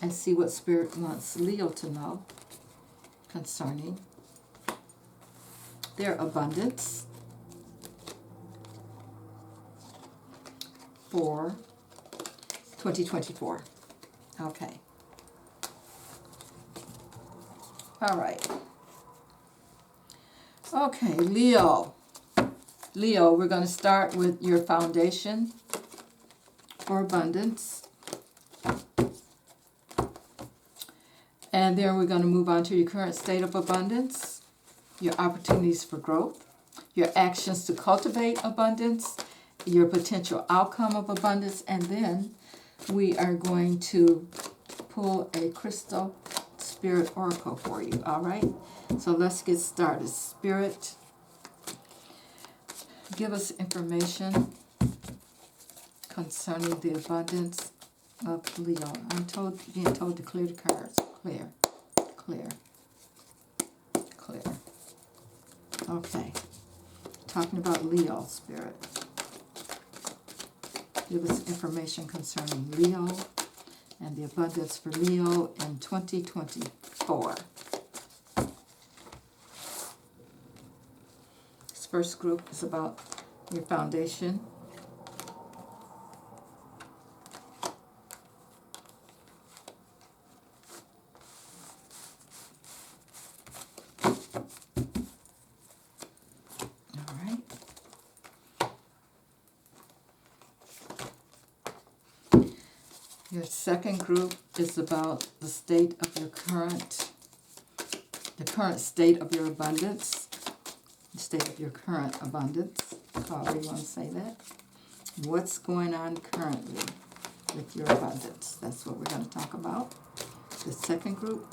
and see what Spirit wants Leo to know concerning their abundance for 2024. Okay. All right. Okay, Leo. Leo, we're going to start with your foundation for abundance. And then we're going to move on to your current state of abundance, your opportunities for growth, your actions to cultivate abundance, your potential outcome of abundance, and then we are going to pull a crystal spirit oracle for you, all right? So let's get started. Spirit, give us information concerning the abundance of Leo. I'm being told to clear the cards. Clear, clear, clear. Okay. Talking about Leo, Spirit. Give us information concerning Leo and the abundance for Leo in 2024. This first group is about your foundation. Your second group is about the state of your current state of your abundance, the state of your current abundance, however you want to say that. What's going on currently with your abundance? That's what we're going to talk about. The second group,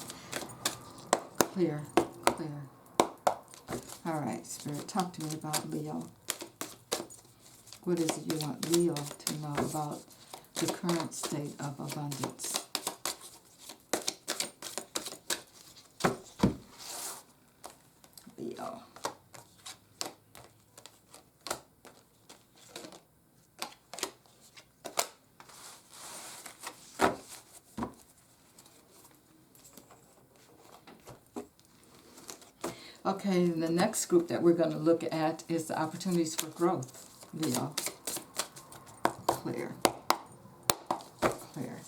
clear, clear. All right, Spirit, talk to me about Leo. What is it you want Leo to know about the current state of abundance? Leo. Okay, the next group that we're going to look at is the opportunities for growth, Leo. Clear. Clear.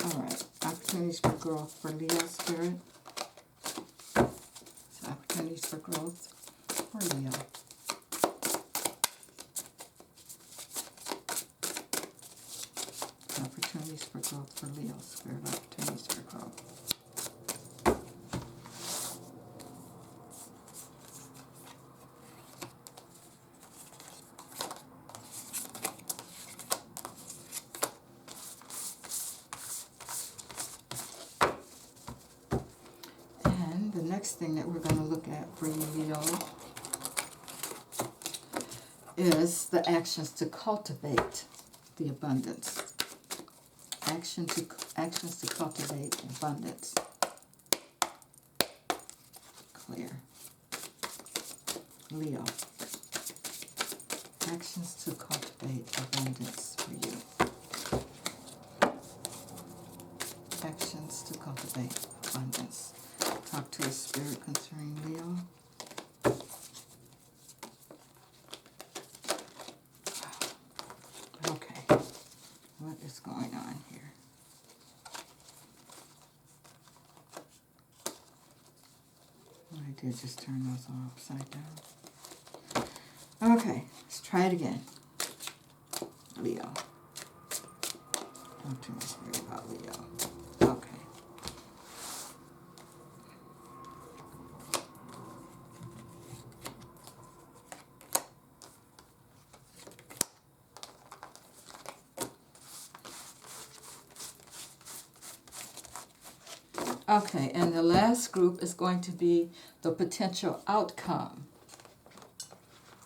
All right, opportunities for growth for Leo, Spirit. So opportunities for growth for Leo. Opportunities for growth for Leo, Spirit. Opportunities for growth. Next thing that we're going to look at for you, Leo, is the actions to cultivate the abundance. Actions to cultivate abundance. Clear. Leo. Actions to cultivate abundance for you. Actions to cultivate abundance. Talk to a spirit concerning Leo. Okay. What is going on here? I did just turn those all upside down. Okay, let's try it again. Leo. Talk to my spirit about Leo. Okay. Okay, and the last group is going to be the potential outcome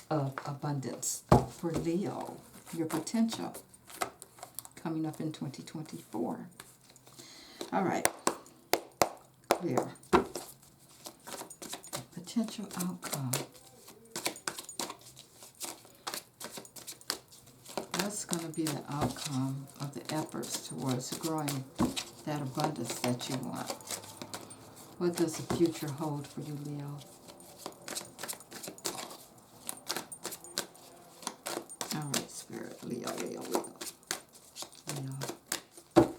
of abundance for Leo. Your potential coming up in 2024. All right, clear. Potential outcome. What's going to be the outcome of the efforts towards growing that abundance that you want? What does the future hold for you, Leo? All right, Spirit, Leo, Leo, Leo, Leo.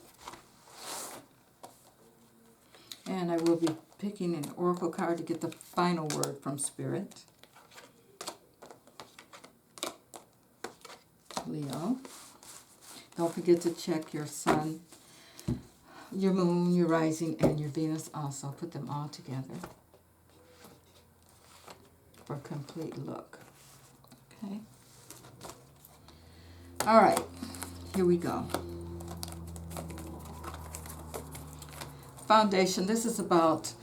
And I will be picking an oracle card to get the final word from Spirit. Leo. Don't forget to check your sun, your moon, your rising, and your Venus also. Put them all together for a complete look. Okay? All right. Here we go. Foundation. This is about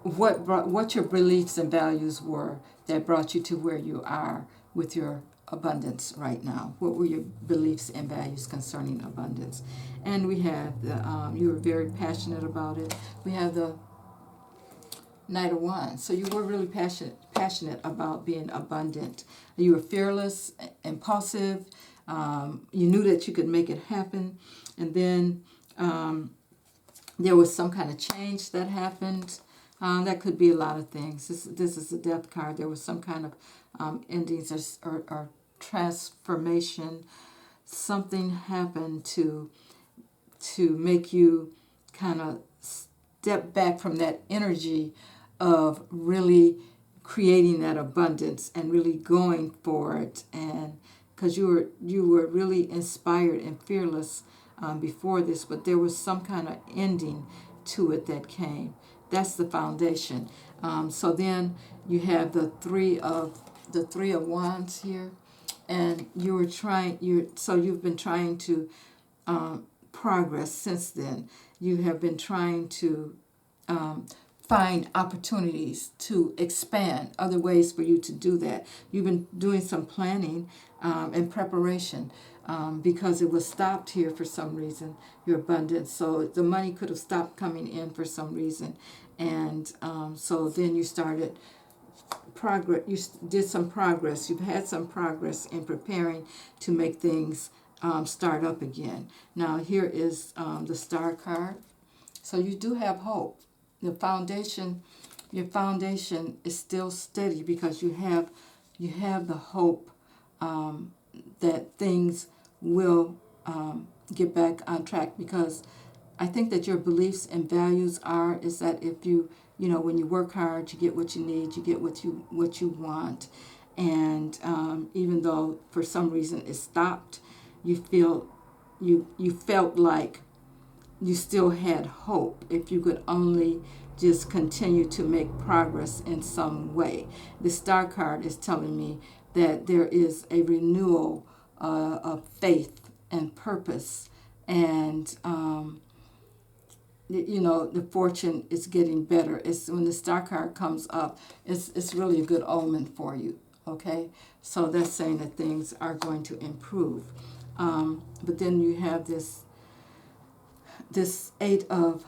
what your beliefs and values were that brought you to where you are with your abundance right now. What were your beliefs and values concerning abundance? And we have the you were very passionate about it. We have the Knight of Wands. So you were really passionate about being abundant. You were fearless, impulsive. You knew that you could make it happen. And then there was some kind of change that happened. That could be a lot of things. This is a death card. There was some kind of endings or transformation. Something happened to make you kind of step back from that energy of really creating that abundance and really going for it. And because you were really inspired and fearless before this, but there was some kind of ending to it that came. That's the foundation. So then you have the three of Wands here, and you've been trying to progress since then. You have been trying to find opportunities to expand, other ways for you to do that. You've been doing some planning and preparation because it was stopped here for some reason, your abundance. So the money could have stopped coming in for some reason. And so then you started progress. You did some progress. You've had some progress in preparing to make things start up again. Now here is the Star card. So you do have hope. Your foundation is still steady because you have the hope that things will get back on track. Because I think that your beliefs and values is that if when you work hard, you get what you need, you get what you want, and even though for some reason it stopped, you felt like you still had hope if you could only just continue to make progress in some way. The Star card is telling me that there is a renewal of faith and purpose, and the fortune is getting better. It's when the Star card comes up, it's really a good omen for you. Okay, so that's saying that things are going to improve. But then you have this eight of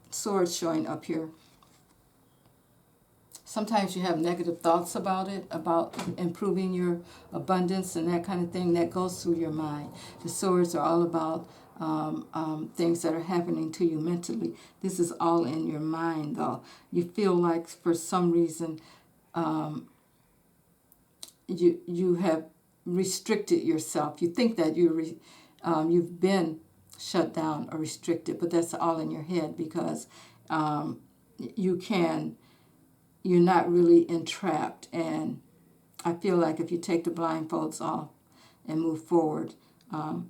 swords showing up here. Sometimes you have negative thoughts about it, about improving your abundance and that kind of thing. That goes through your mind. The swords are all about things that are happening to you mentally. This is all in your mind, though. You feel like for some reason you have restricted yourself. You think that you've been shut down or restricted, but that's all in your head because you're not really entrapped. And I feel like if you take the blindfolds off and move forward,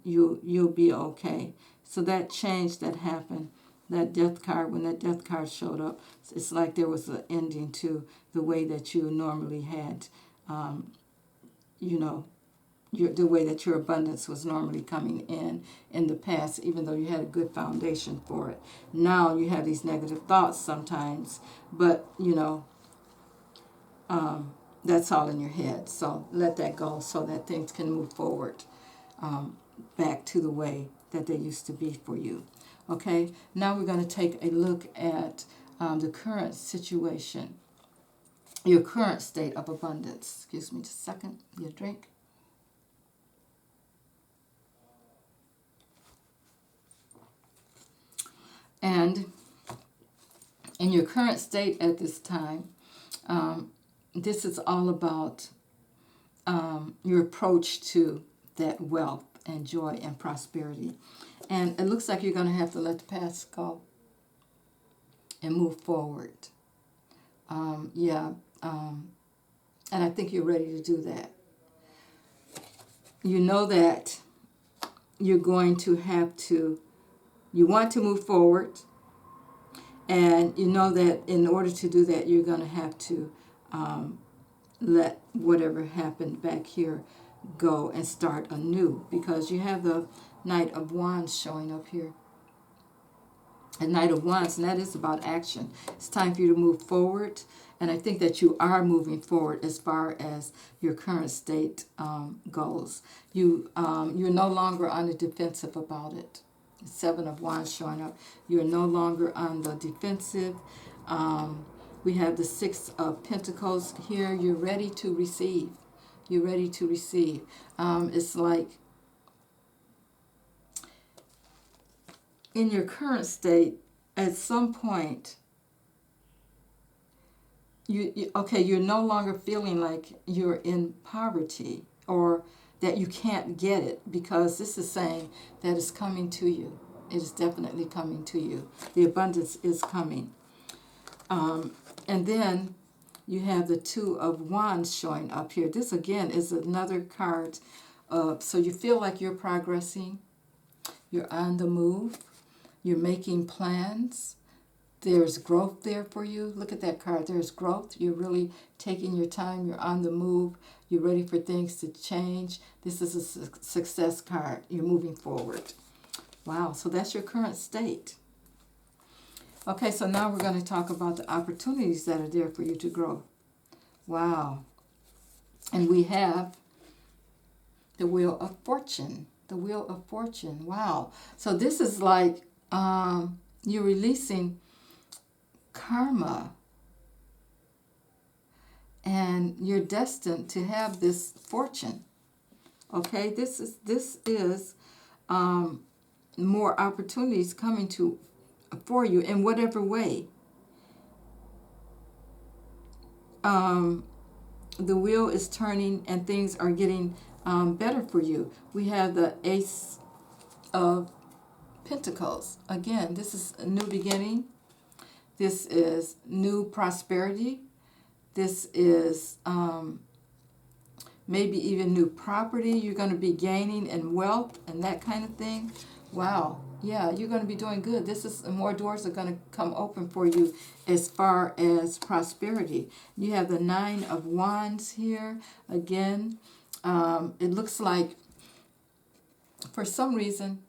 you'll be okay. So that change that happened, that death card, when that death card showed up, it's like there was an ending to the way that you normally had, the way that your abundance was normally coming in the past, even though you had a good foundation for it. Now you have these negative thoughts sometimes, but that's all in your head. So let that go so that things can move forward back to the way that they used to be for you. Okay, now we're going to take a look at the current situation, your current state of abundance. Excuse me just a second, your drink. And in your current state at this time, this is all about your approach to that wealth and joy and prosperity. And it looks like you're going to have to let the past go and move forward. And I think you're ready to do that. You know that you're going to have to, you want to move forward, and you know that in order to do that, you're going to have to let whatever happened back here go and start anew, because you have the Knight of Wands showing up here. A Knight of Wands, and that is about action. It's time for you to move forward, and I think that you are moving forward as far as your current state goes. You're no longer on the defensive about it. Seven of Wands showing up. You're no longer on the defensive. We have the Six of Pentacles here. You're ready to receive. You're ready to receive. It's like in your current state, at some point, you're no longer feeling like you're in poverty or that you can't get it, because this is saying that it's coming to you. It is definitely coming to you. The abundance is coming. And then you have the Two of Wands showing up here. This, again, is another card. So you feel like you're progressing. You're on the move. You're making plans. There's growth there for you. Look at that card. There's growth. You're really taking your time. You're on the move. You're ready for things to change. This is a success card. You're moving forward. Wow. So that's your current state. Okay, so now we're going to talk about the opportunities that are there for you to grow. Wow. And we have the Wheel of Fortune. The Wheel of Fortune. Wow. So this is like you're releasing karma, and you're destined to have this fortune. Okay, this is more opportunities coming for you in whatever way. The wheel is turning and things are getting better for you. We have the Ace of Pentacles. Again, this is a new beginning. This is new prosperity. This is maybe even new property. You're going to be gaining in wealth and that kind of thing. Wow. Yeah, you're going to be doing good. This is more doors are going to come open for you as far as prosperity. You have the Nine of Wands here. Again, it looks like for some reason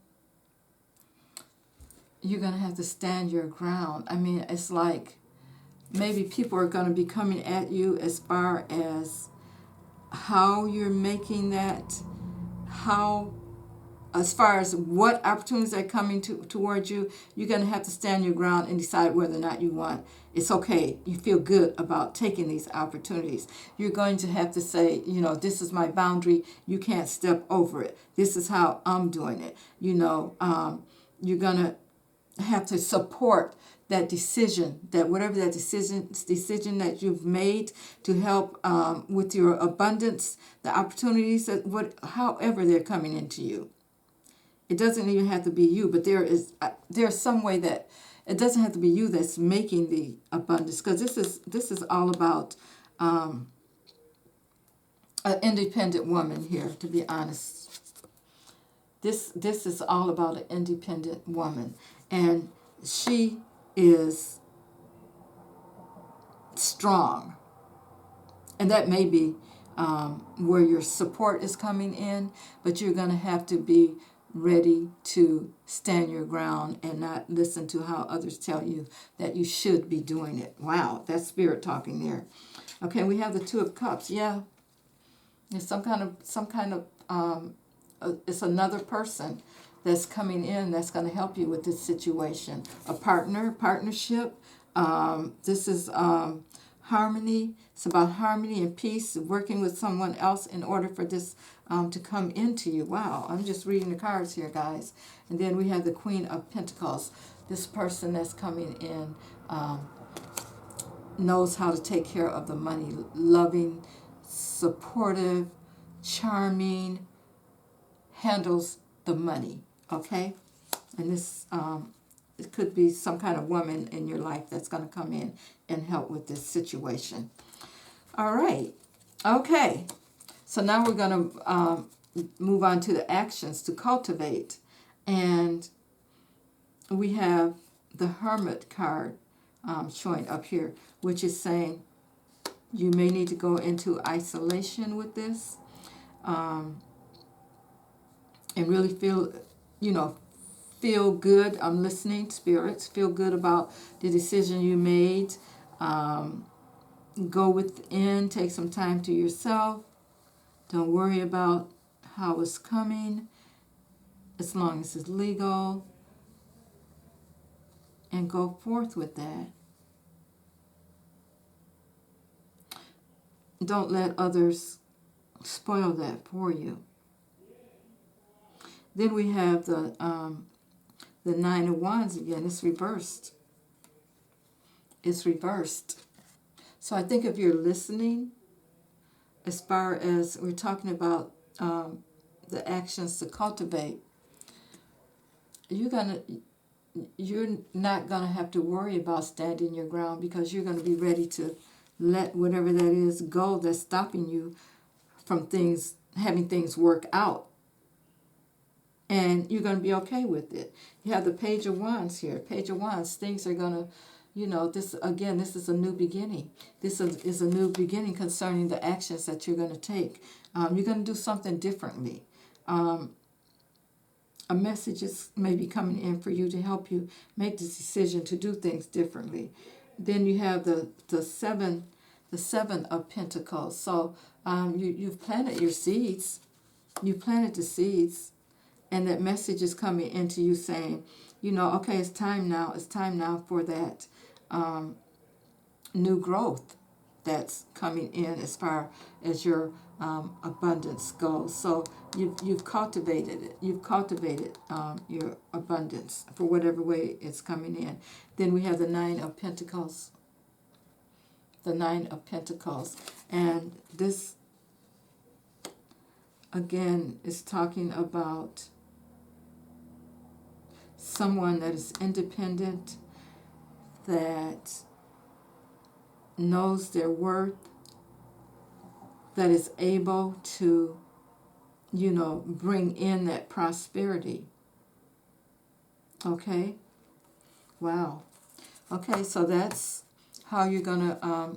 you're going to have to stand your ground. I mean, it's like maybe people are going to be coming at you as far as how you're making that, as far as what opportunities are coming towards you. You're going to have to stand your ground and decide whether or not you want. It's okay. You feel good about taking these opportunities. You're going to have to say, this is my boundary. You can't step over it. This is how I'm doing it. You're going to have to support that decision, that whatever that decision that you've made to help with your abundance, the opportunities, however they're coming into you. It doesn't even have to be you, but there's some way that it doesn't have to be you that's making the abundance, because this is all about an independent woman here, to be honest. This is all about an independent woman, and she is strong, and that may be where your support is coming in, but you're going to have to be ready to stand your ground and not listen to how others tell you that you should be doing it. Wow, that's spirit talking there. Okay, we have the Two of Cups. Yeah, it's it's another person that's coming in that's going to help you with this situation. A partnership. This is harmony. It's about harmony and peace, working with someone else in order for this to come into you. Wow, I'm just reading the cards here, guys. And then we have the Queen of Pentacles. This person that's coming in knows how to take care of the money. Loving, supportive, charming, handles the money, okay? And this, it could be some kind of woman in your life that's going to come in and help with this situation. All right, okay. So now we're going to move on to the actions to cultivate. And we have the Hermit card showing up here, which is saying you may need to go into isolation with this. And really feel, feel good. I'm listening, spirits. Feel good about the decision you made. Go within. Take some time to yourself. Don't worry about how it's coming, as long as it's legal. And go forth with that. Don't let others spoil that for you. Then we have the Nine of Wands again. It's reversed. It's reversed. So I think if you're listening, as far as we're talking about the actions to cultivate, you're not gonna have to worry about standing your ground, because you're gonna be ready to let whatever that is go that's stopping you from having things work out. And you're going to be okay with it. You have the Page of Wands here. Page of Wands, things are going to, this is a new beginning. This is a new beginning concerning the actions that you're going to take. You're going to do something differently. A message is maybe coming in for you to help you make the decision to do things differently. Then you have the seven of Pentacles. So you've planted your seeds. You planted the seeds. And that message is coming into you saying, okay, it's time now. It's time now for that new growth that's coming in as far as your abundance goes. So you've cultivated it. You've cultivated your abundance for whatever way it's coming in. Then we have the Nine of Pentacles. The Nine of Pentacles. And this, again, is talking about someone that is independent, that knows their worth, that is able to, bring in that prosperity. Okay? Wow. Okay, so that's how you're going to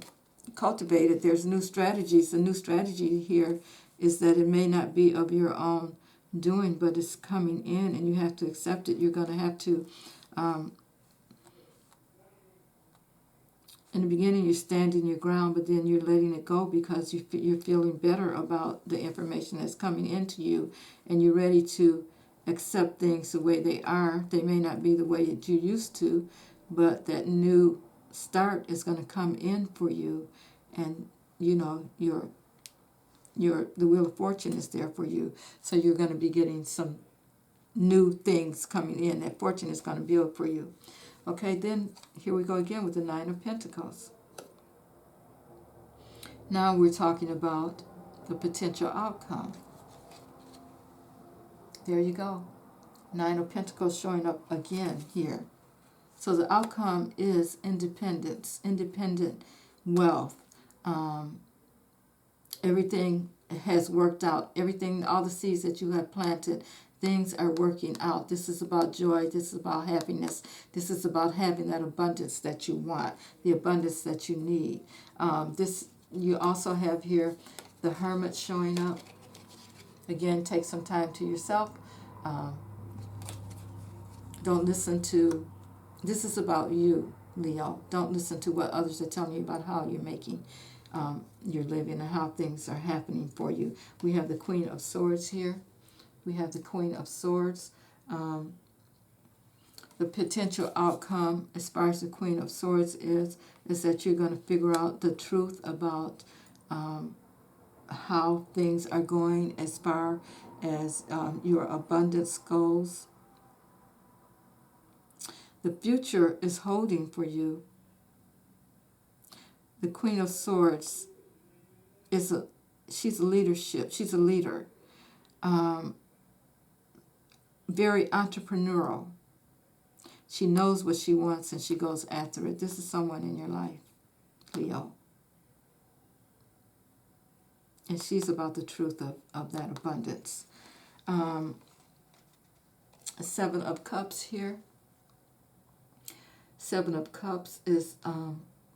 cultivate it. There's new strategies. The new strategy here is that it may not be of your own doing, but it's coming in and you have to accept it. You're going to have to, in the beginning you're standing your ground, but then you're letting it go because you're feeling better about the information that's coming into you, and you're ready to accept things the way they are. They may not be the way that you used to, but that new start is going to come in for you, and the Wheel of Fortune is there for you. So you're going to be getting some new things coming in. That fortune is going to build for you. Okay, then here we go again with the Nine of Pentacles. Now we're talking about the potential outcome. There you go. Nine of Pentacles showing up again here. So the outcome is independence, independent wealth. Everything has worked out. Everything, all the seeds that you have planted, things are working out. This is about joy. This is about happiness. This is about having that abundance that you want, the abundance that you need. You also have here The Hermit showing up. Again, take some time to yourself. Don't listen to, this is about you, Leo. Don't listen to what others are telling you about how you're making your living and how things are happening for you. We have the Queen of Swords here. We have the Queen of Swords. The potential outcome as far as the Queen of Swords is that you're going to figure out the truth about how things are going as far as your abundance goes. The future is holding for you. The Queen of Swords she's a leadership. She's a leader. Very entrepreneurial. She knows what she wants and she goes after it. This is someone in your life, Leo. And she's about the truth of that abundance. Seven of Cups here. Seven of Cups is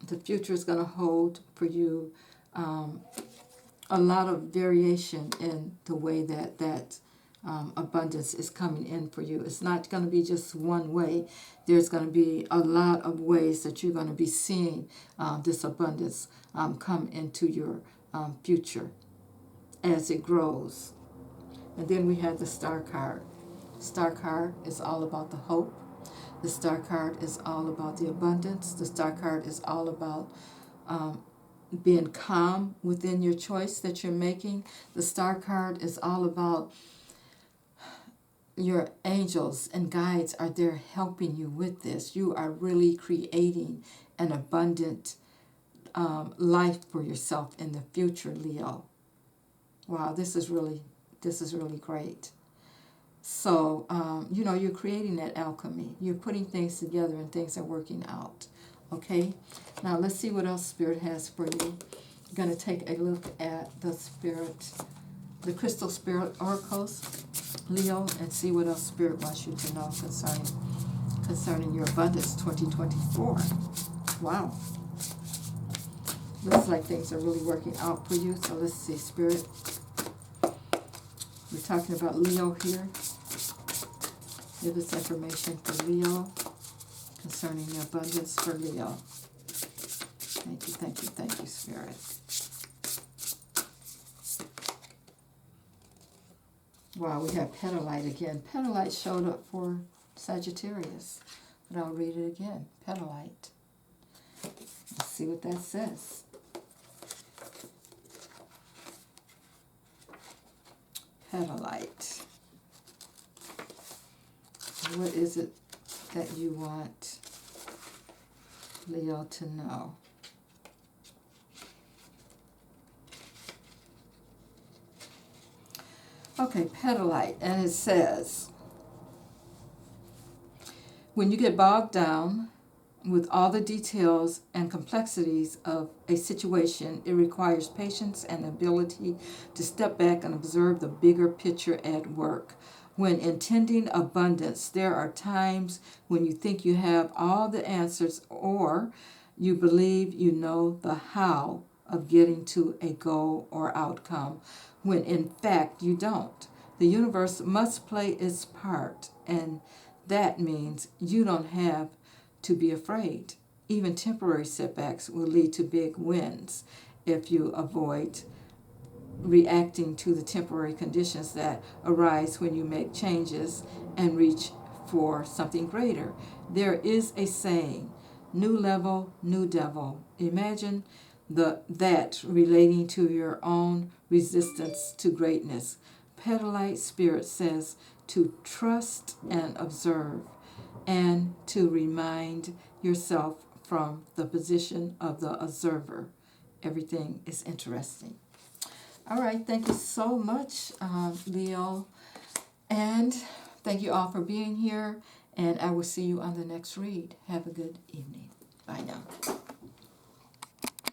the future is going to hold for you a lot of variation in the way that abundance is coming in for you. It's not going to be just one way. There's going to be a lot of ways that you're going to be seeing this abundance come into your future as it grows. And then we have the Star card. Star card is all about the hope. The Star card is all about the abundance. The Star card is all about being calm within your choice that you're making. The Star card is all about your angels and guides are there helping you with this. You are really creating an abundant life for yourself in the future, Leo. Wow, this is really great. So, you're creating that alchemy. You're putting things together and things are working out. Okay? Now, let's see what else Spirit has for you. I'm going to take a look at the Crystal Spirit Oracles, Leo, and see what else Spirit wants you to know concerning your abundance 2024. Wow. Looks like things are really working out for you. So let's see, Spirit. We're talking about Leo here. Give us information for Leo concerning the abundance for Leo. Thank you, Spirit. Wow, we have Petalite again. Petalite showed up for Sagittarius, but I'll read it again. Petalite. Let's see what that says. Petalite. What is it that you want Leo to know? Okay, Petalite, and it says, when you get bogged down with all the details and complexities of a situation, it requires patience and ability to step back and observe the bigger picture at work. When intending abundance, there are times when you think you have all the answers or you believe you know the how of getting to a goal or outcome, when in fact you don't. The universe must play its part, and that means you don't have to be afraid. Even temporary setbacks will lead to big wins if you avoid reacting to the temporary conditions that arise when you make changes and reach for something greater. There is a saying, new level, new devil. Imagine that relating to your own resistance to greatness. Petalite Spirit says to trust and observe and to remind yourself from the position of the observer. Everything is interesting. All right, thank you so much, Leo. And thank you all for being here. And I will see you on the next read. Have a good evening. Bye now.